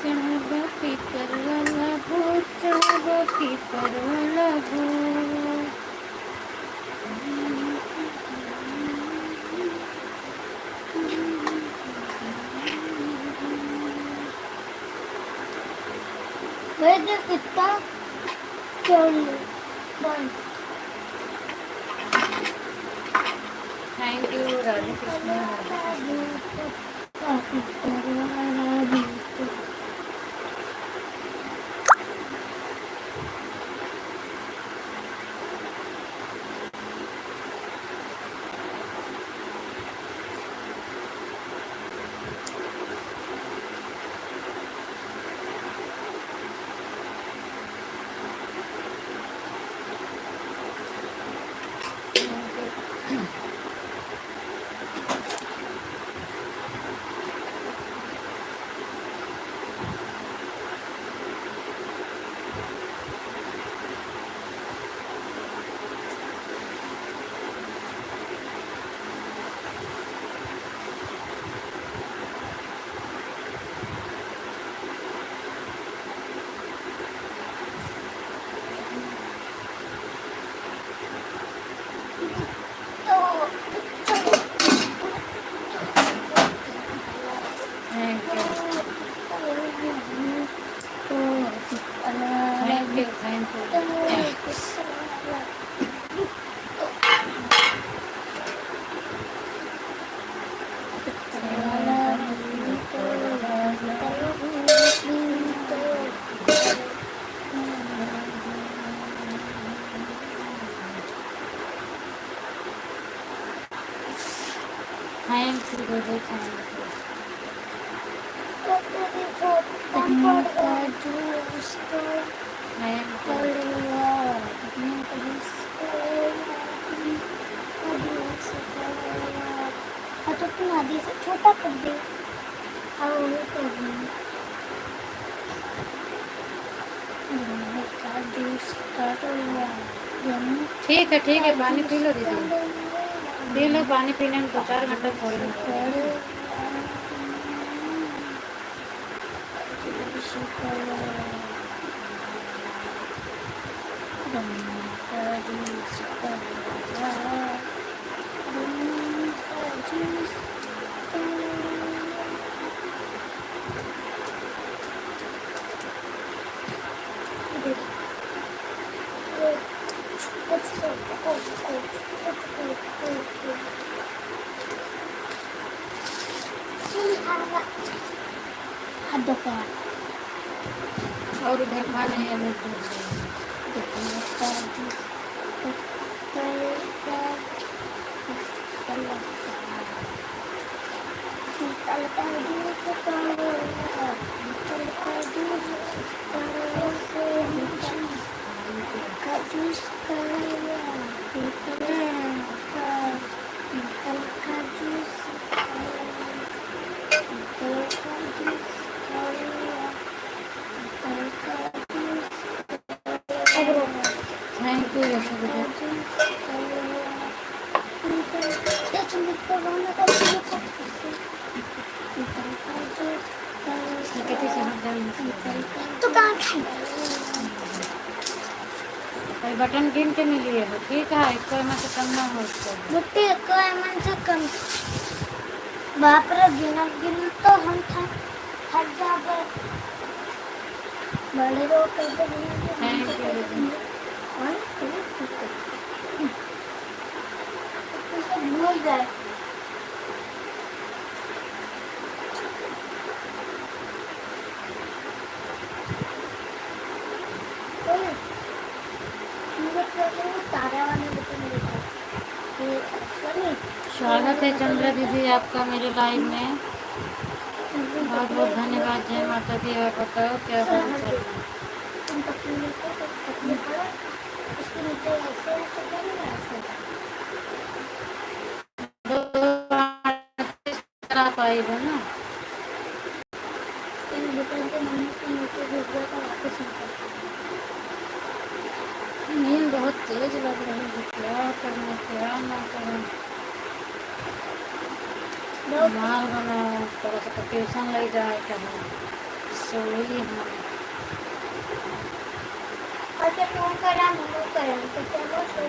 चढ़ो पीपर वाला भूत, चढ़ो पीपर वाला भूत। वही देख कितना चल बंद। Thank you Radhe Krishna. Thank you thank you thank you. Thank you दीदी, थैंक यू। Thank you. तो तुम आधी से छोटा कर दे। हाँ वो कर दूँ। जूस स्टार्ट हो गया। ठीक है, पानी पी लो दीदी, पी लो पानी। पीने में 2-4 घंटा थोड़ी ना। हाथ धो के और उधर खाने हैं लोग। Thank you Yashoda. कैसे समझ तो कहाँ खाई? भाई बटन गिन के नहीं लिए हो, ठीक है, इसको एम से कम ना हो इसको। बुट्टी को एमन से कम। बाप रे गिन तो हम था हट जा बड़े लोग कैसे बनाते हैं, हम तो थैंक यू कैसे दीदी। बने। और तो सब भूल जाए। ओए, मुझे तो वो तारा वाले बटन मिलता है ये सनी। ये स्वागत वाले है बटन चंद्रा मिलता दीदी है आपका मेरे लाइव में। तुम बहुत पतले बहुत धन्यवाद। जय लेते हो माता दी। आप बताओ क्या सर हाल हट चाल गए। है? तुम पतले लेते हो तो पतले पड़ो, उसके नीचे ऐसे ऐसे करेंगे ऐसे। आप आई हो ना? इन बटन के मम्मी के नीचे घुस गया तो वापस निकल। नींद बहुत तेज लग रही है, क्या करूँ क्या ना करूँ। माल बनाओ थोड़ा सा तो ट्यूशन ले जाए कहीं सोई हूँ। और जब फोन करा मम्मी करा तो चलो सो।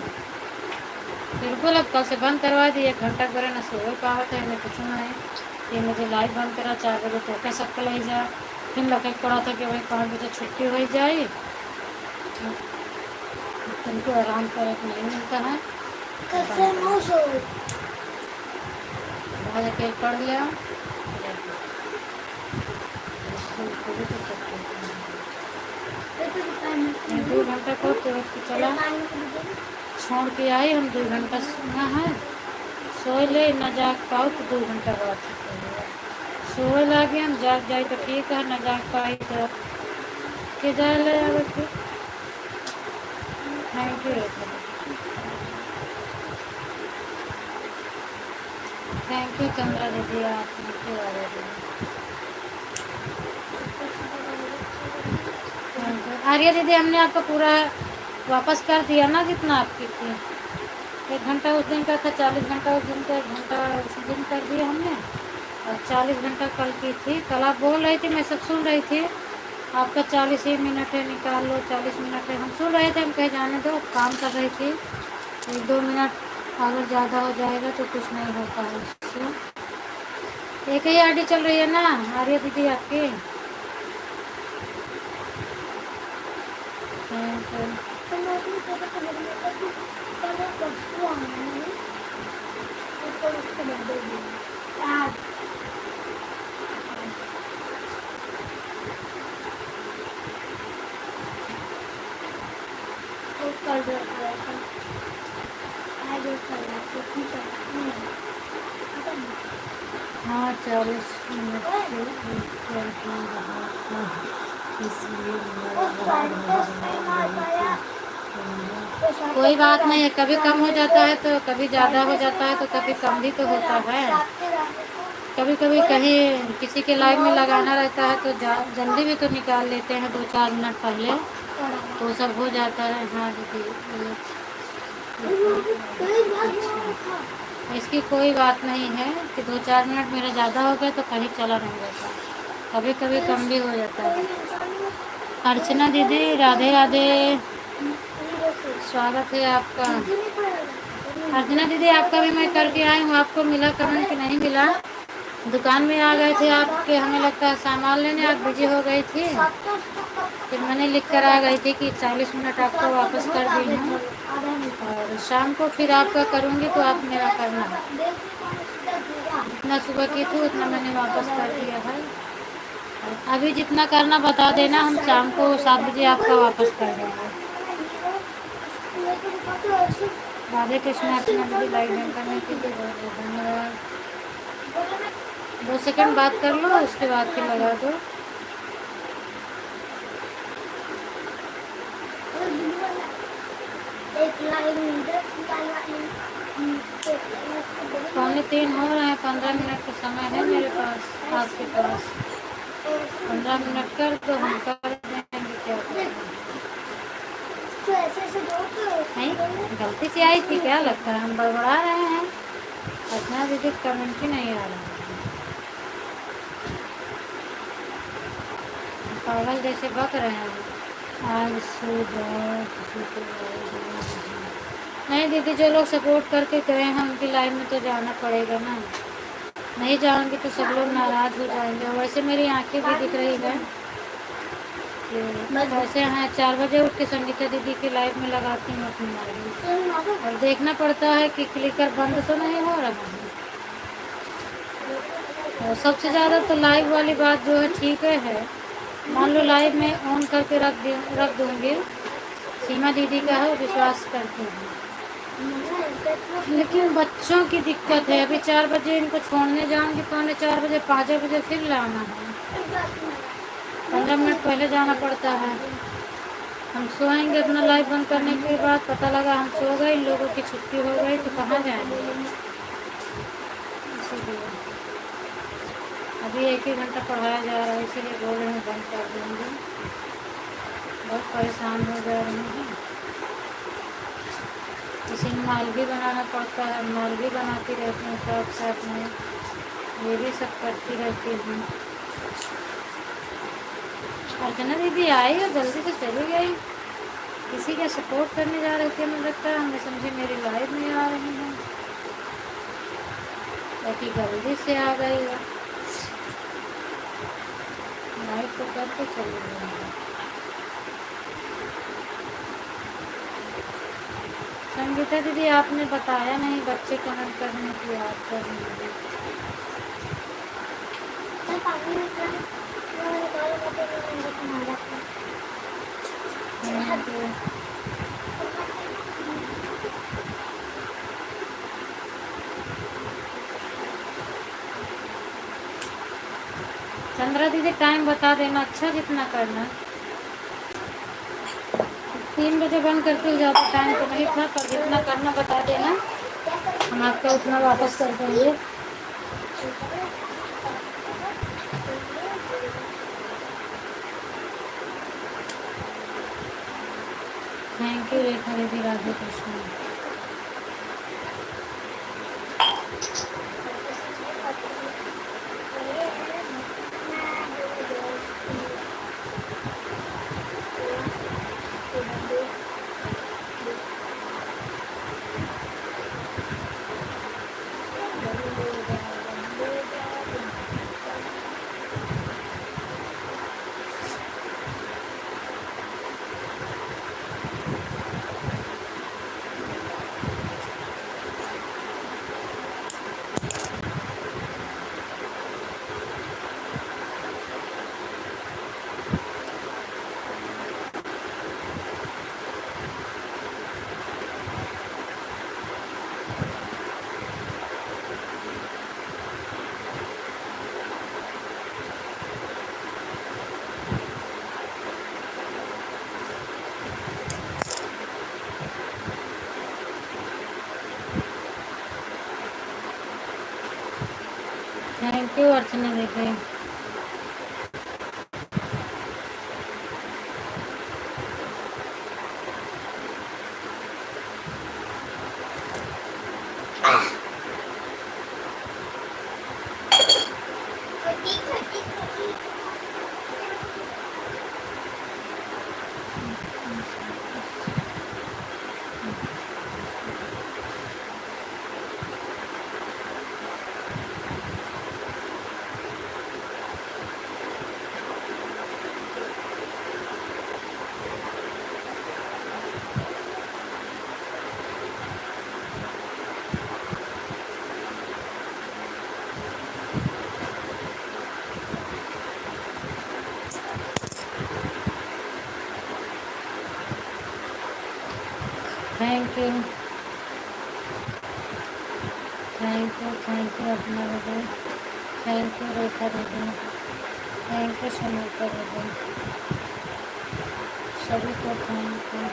बिल्कुल अब कल से बंद करवा दिए। 1 घंटा करे ना सोए पावत है, मैं कुछ नहीं। 3 बजे लाइट बंद करा, 4 बजे तो के सबके ले जा। फिर लगे पड़ा था कि भाई 5 बजे छुट्टी हो जाए, तुमको आराम करे को नहीं मिलता है। कैसे नो सो। बहुत अकेले पढ़ लिया। स्कूल खुली तो सब कुछ नहीं। ये तो दुकान में 2 घंटा को तुरंत के चला दुकान में दीजिए। छोड़ के आई। हम 2 घंटा सोना है, सोए ले न जाग पाओ तो 2 घंटा बाद छुट्टी होगा। सोए लगे हम जाग जाए तो ठीक है, न जाग पाई तो के जाए ले आवे फिर। थैंक यू रेखा दीदी। थैंक यू चंद्रा दीदी, आप मुझे वाले दीदी। थैंक यू आर्या दीदी। हमने आपका पूरा वापस कर दिया ना जितना आपकी थी। 1 घंटा उस दिन का था, 40 घंटा उस दिन का, 1 घंटा उस दिन कर दिया हमने, और 40 घंटा कल की थी। कल आप बोल रही थी, मैं सब सुन रही थी। आपका 40 ही मिनट है, निकाल लो 40 मिनट है। हम सुन रहे थे, हम कहे जाने दो, काम कर रही थी। 1-2 मिनट अगर ज़्यादा हो जाएगा तो कुछ नहीं होता है उससे। एक ही आईडी चल रही है ना आर्या दीदी आपकी? तो तो मैं भी तेरे को बोलने का कि चलो परसों आना है तो उसको बोल देगी आज। वो कर दो आज वो कर दो तो ठीक है। हाँ 40 मिनट से ऊपर हो रहा था, इसलिए मैं वो बाहर सेंटेंस नहीं नहीं जा मार रही पाया। थी। कोई बात नहीं है, कभी कम हो जाता है तो कभी ज़्यादा हो जाता है तो कभी कम भी तो होता है। कभी कभी कहीं किसी के लाइव में लगाना रहता है तो जल्दी भी तो निकाल लेते हैं 2-4 मिनट पहले, तो सब हो जाता है। हाँ दीदी इसकी कोई बात नहीं है कि 2-4 मिनट मेरा ज़्यादा हो गया तो कहीं चला नहीं जाता, कभी कभी कम भी हो जाता है। अर्चना दीदी राधे राधे, स्वागत है आपका। अर्चना दीदी आपका भी मैं करके आई हूँ, आपको मिला कमेंट कि नहीं मिला? दुकान में आ गए थे आपके, हमें लगता है सामान लेने, आप बिजी हो गई थी। फिर मैंने लिख कर आ गई थी कि 40 मिनट आपको वापस कर दी हूँ, और शाम को फिर आपका करूँगी तो आप मेरा करना। जितना सुबह की थी उतना मैंने वापस कर दिया है। अभी जितना करना बता देना, हम शाम को 7 बजे आपका वापस कर देंगे। राधे कृष्ण। अर्चना दीदी लाइक डन करने के लिए बहुत बहुत धन्यवाद। 2 सेकंड बात कर लो, उसके बाद फिर लगा दो। पौने 3 हो रहे हैं, 15 मिनट का समय है मेरे पास, आपके पास। 15 मिनट कर दो, हम कर देंगे। क्या नहीं गलती से आई थी क्या? लगता है हम बड़बड़ा रहे हैं। अर्चना दीदी कमेंट ही नहीं आ रहा है, पागल जैसे बक रहे हैं। आज सुबह नहीं दीदी, जो लोग सपोर्ट करके गए हैं उनकी लाइफ में तो जाना पड़ेगा ना। नहीं जाऊंगी तो सब लोग नाराज हो जाएंगे। और वैसे मेरी आंखें भी दिख रही है, वैसे हैं 4 बजे उठ के संगीता दीदी के लाइव में लगाती हूँ अपनी लाइव, और देखना पड़ता है कि क्लिकर बंद तो नहीं हो रहा है। और सबसे ज़्यादा तो लाइव वाली बात जो है ठीक है, मान लो लाइव में ऑन करके रख दूँगी, सीमा दीदी का है, विश्वास करती हूँ। लेकिन बच्चों की दिक्कत है, अभी 4 बजे इनको छोड़ने जाऊँगी, 4:45 बजे 5 बजे फिर लाना है, 15 मिनट पहले जाना पड़ता है। हम सोएंगे अपना लाइव बंद करने के बाद, पता लगा हम सो गए, इन लोगों की छुट्टी हो गई तो कहाँ जाएंगे। इसीलिए अभी 1 ही घंटा पढ़ाया जा रहा है, इसीलिए बोल रहे हैं बंद कर देंगे, बहुत परेशान हो जा रहे हैं। किसी में माल भी बनाना पड़ता है, माल भी बनाती रहती हूँ साथ साथ में, ये भी सब करती रहती हूँ। अर्चना दीदी आई और जल्दी से चली गई, किसी का सपोर्ट करने जा रही थी, मुझे लगता है हमें समझी मेरी लाइफ में आ रही हैं, बाकी जल्दी से आ गई है, लाइफ तो करके चली गई। संगीता दीदी आपने बताया नहीं, बच्चे कमेंट करने की याद कर रही है। चंद्रा दीदी टाइम बता देना, अच्छा जितना करना। 3 बजे बंद करते हो, ज़्यादा टाइम तो नहीं था, पर जितना करना बता देना, हम आपका उतना वापस कर देंगे। थैंक यू रेखा दीदी, राधे कृष्ण। थैंक यू अर्चना दीदी। थैंक यू अपना दीदी, थैंक यू रेखा दीदी, थैंक यू सुनीता दीदी, सभी को थैंक यू।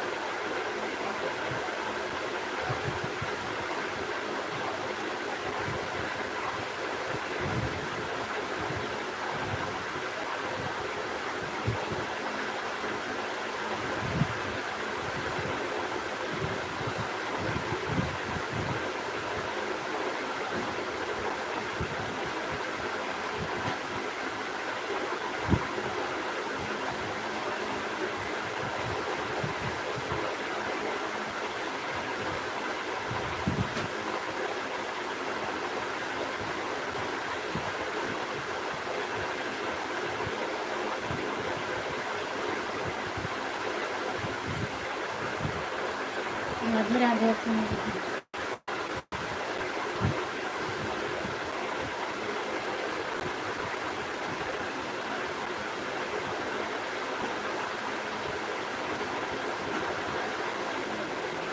राधे राधे अपने।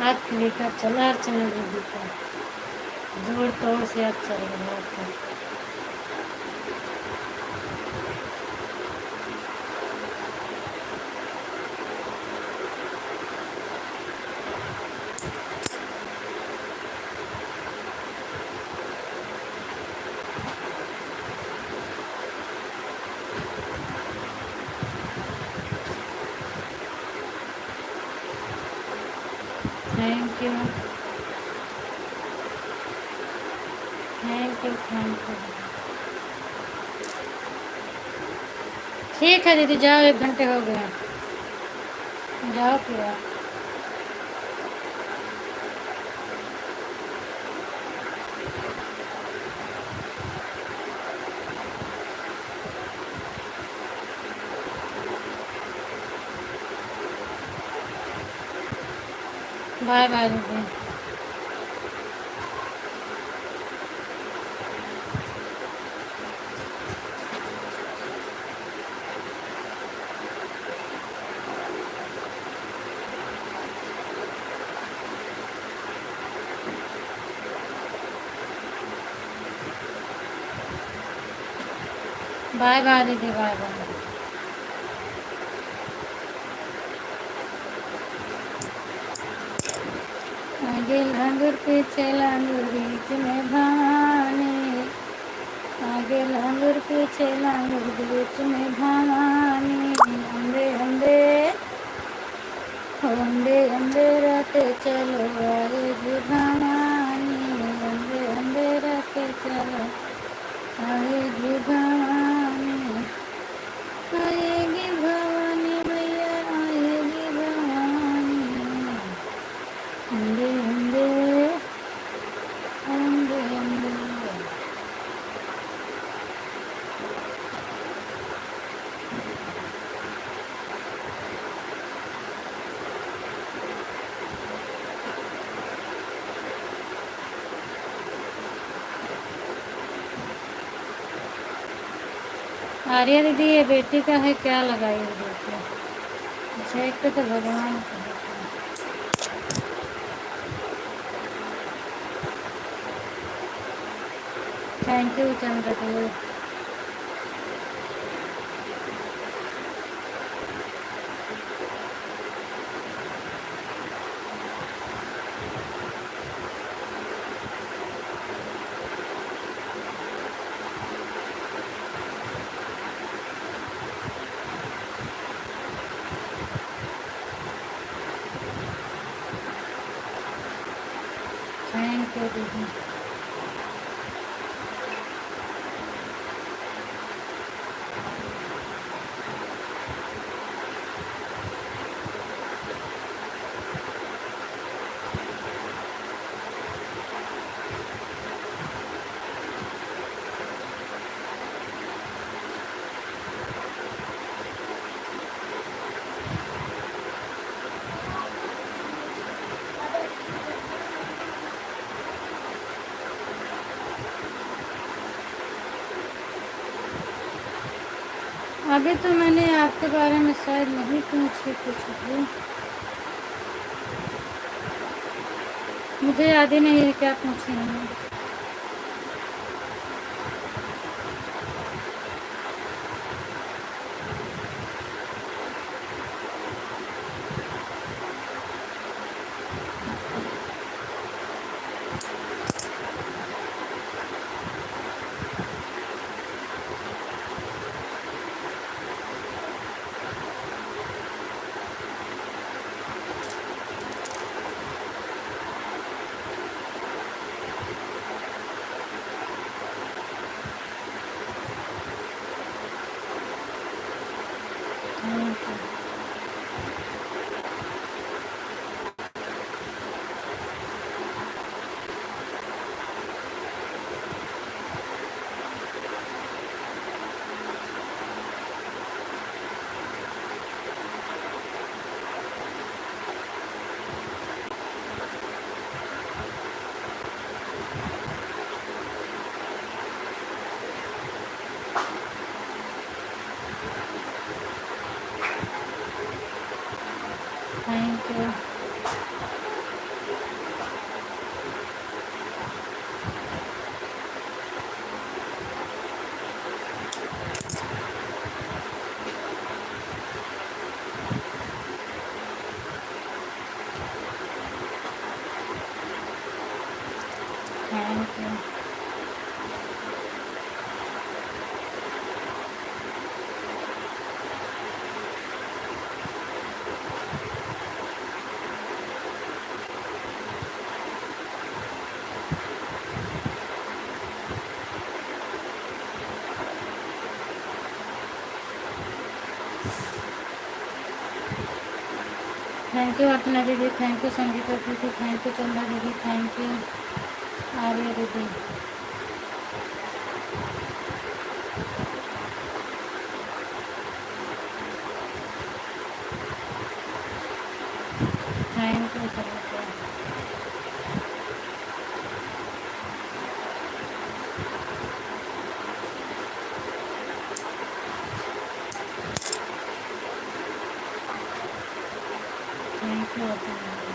आप लेकर चला अर्चना दीदी का जोड़ तोड़ से आप चल रहे हो। Thank you thank you thank you. ठीक है दीदी जाओ, 1 घंटे हो गए, जाओ फिर आप। बाय बाय दीदी। बाय बाय दीदी, बाय बाय। आगे लंगर पीछे लंगर बीच में भवानी, आगे लंगर पीछे लंगर बीच में भवानी। अंधे अंधे अंधे अंधे रहते चलो आएगी भवानी, अंधे अंधे रहते चलो आएगी भवानी, आएगी भवानी भैया आएगी भवानी। अंधे अंधे अंधे अंधे। आर्या दीदी ये बेटी का है, क्या लगाई है बेटी? अच्छा एक तो भगवान का है। Thank you Chandra Dev. Thank you दीदी। अभी तो मैंने आपके बारे में शायद नहीं पूछी कुछ भी, मुझे याद ही नहीं है क्या पूछे हैं। Thank you. Thank you Archana दीदी, थैंक यू संगीता दीदी, थैंक यू चंदा दीदी, थैंक यू आर्या दीदी। थैंक यू सभी को। थैंक यू अर्चना दीदी।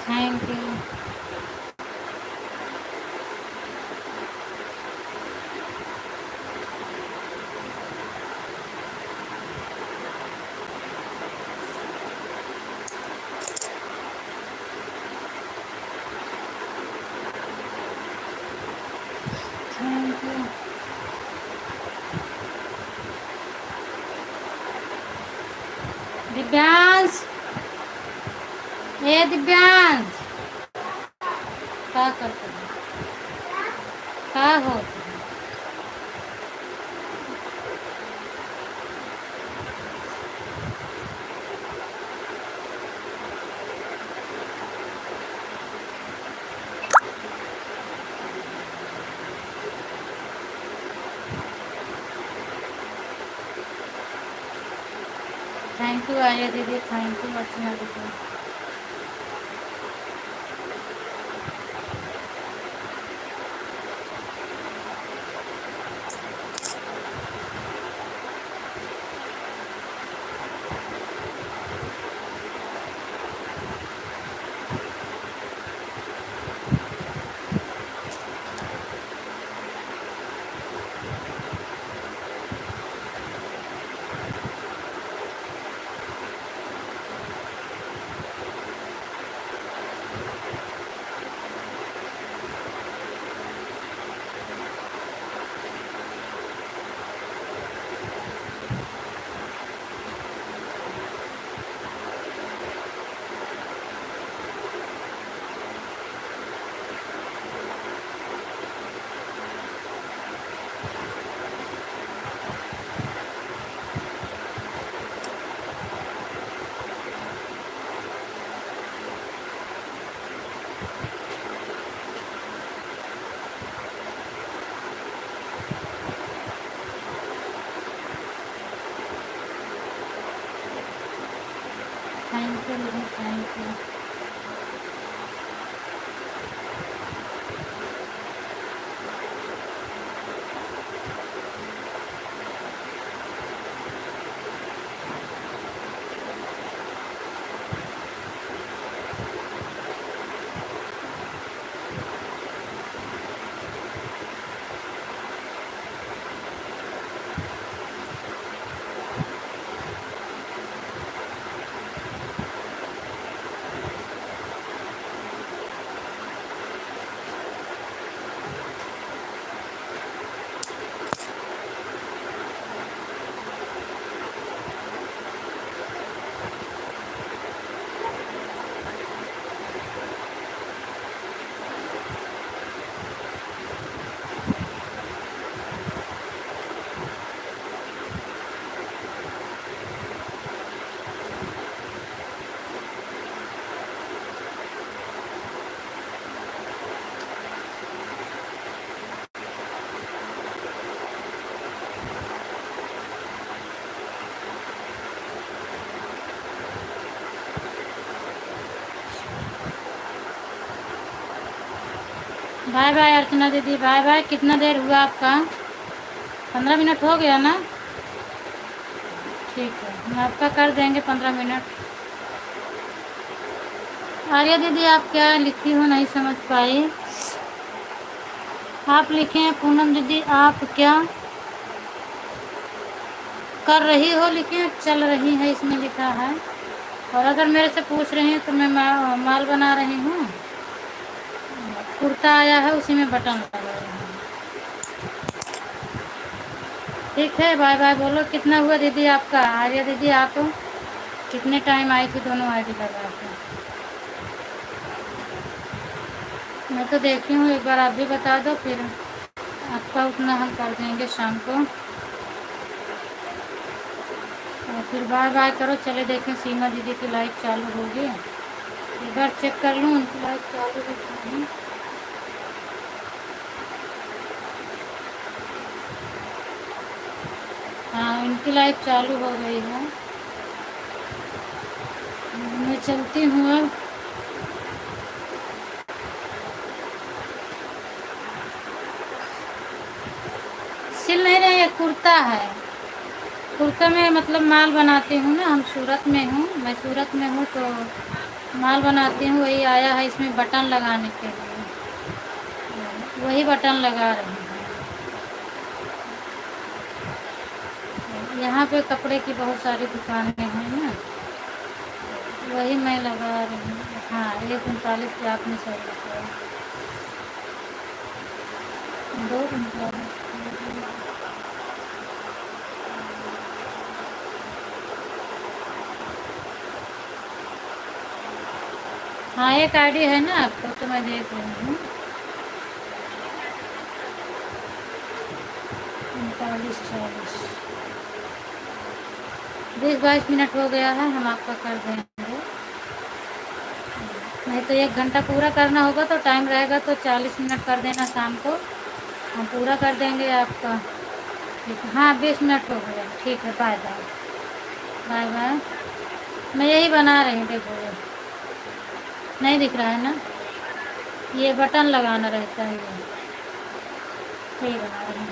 Thank you. Thank you. Divyansh, ए दिव्यांश, क्या करते हो? क्या हो? थैंक यू आर्या दीदी, थैंक यू अर्चना दीदी। दीदी, थैंक यू। बाय बाय अर्चना दीदी, बाय बाय। कितना देर हुआ आपका? 15 मिनट हो गया ना? ठीक है, हम आपका कर देंगे 15 मिनट। आर्या दीदी आप क्या लिखी हो नहीं समझ पाई। आप लिखे हैं पूनम दीदी आप क्या कर रही हो, लिखे चल रही है इसमें लिखा है। और अगर मेरे से पूछ रही हैं तो मैं माल बना रही हूँ। कुर्ता आया है उसी में बटन लगा रही हूँ। ठीक है, बाय बाय बोलो। कितना हुआ दीदी आपका? आर्या दीदी आप कितने टाइम आई थी दोनों आईडी लगा के? मैं तो देखी हूँ, एक बार आप भी बता दो, फिर आपका उतना हम कर देंगे शाम को। और फिर बाय बाय करो। चले देखें सीमा दीदी की लाइव चालू होगी, एक बार चेक कर लूँ उनकी लाइव चालू है। हाँ इनकी लाइव चालू हो गई है। मैं चलती हूँ अब। सिल नहीं रही है, कुर्ता है। कुर्ता में मतलब माल बनाती हूँ ना, हम सूरत में हूँ, मैं सूरत में हूँ तो माल बनाती हूँ। वही आया है इसमें बटन लगाने के लिए, वही बटन लगा रही हूँ। यहाँ पे कपड़े की बहुत सारी दुकानें हैं ना, वही मैं लगा रही हूँ। हाँ 1:39 पे आपने सही बताया, 2:39। हाँ एक आईडी है ना आपको, तो मैं देख रही हूँ। 39-40 20-22 मिनट हो गया है, हम आपका कर देंगे। नहीं तो 1 घंटा पूरा करना होगा तो टाइम रहेगा तो 40 मिनट कर देना शाम को, हम पूरा कर देंगे आपका। ठीक है, हाँ 20 मिनट हो गया। ठीक है, बाय बाय। Bye bye. मैं यही बना रही हूँ, देखो ये नहीं दिख रहा है ना, ये बटन लगाना रहता है, ये बना रही हूँ,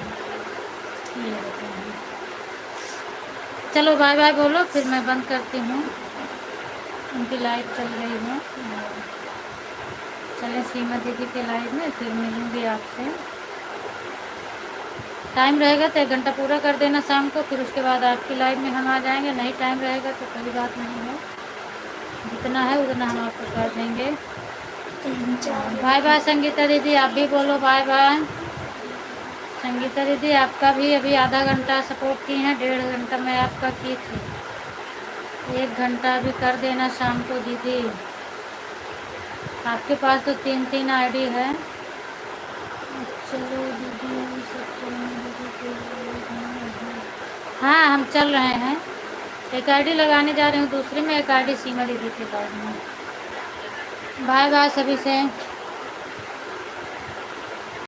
ये बटन। चलो बाय बाय बोलो, फिर मैं बंद करती हूँ। उनकी लाइव चल रही है। चलें सीमा दीदी के लाइव में, फिर मिलूँगी आपसे। टाइम रहेगा तो 1 घंटा पूरा कर देना शाम को, फिर उसके बाद आपकी लाइव में हम आ जाएंगे। नहीं टाइम रहेगा तो कोई बात नहीं है, जितना है उतना हम आपको कर देंगे। 3-4 बाय बाय संगीता दीदी, आप भी बोलो बाय बाय। संगीता दीदी आपका भी अभी आधा घंटा सपोर्ट की हैं, 1.5 घंटा मैं आपका की थी, 1 घंटा भी कर देना शाम को दीदी। आपके पास तो 3-3 आईडी है। चलो दीदी सबसे हाँ हम चल रहे हैं। एक आईडी लगाने जा रही हूँ, दूसरी में एक आईडी सीमा दीदी के पास में। बाय बाय सभी से।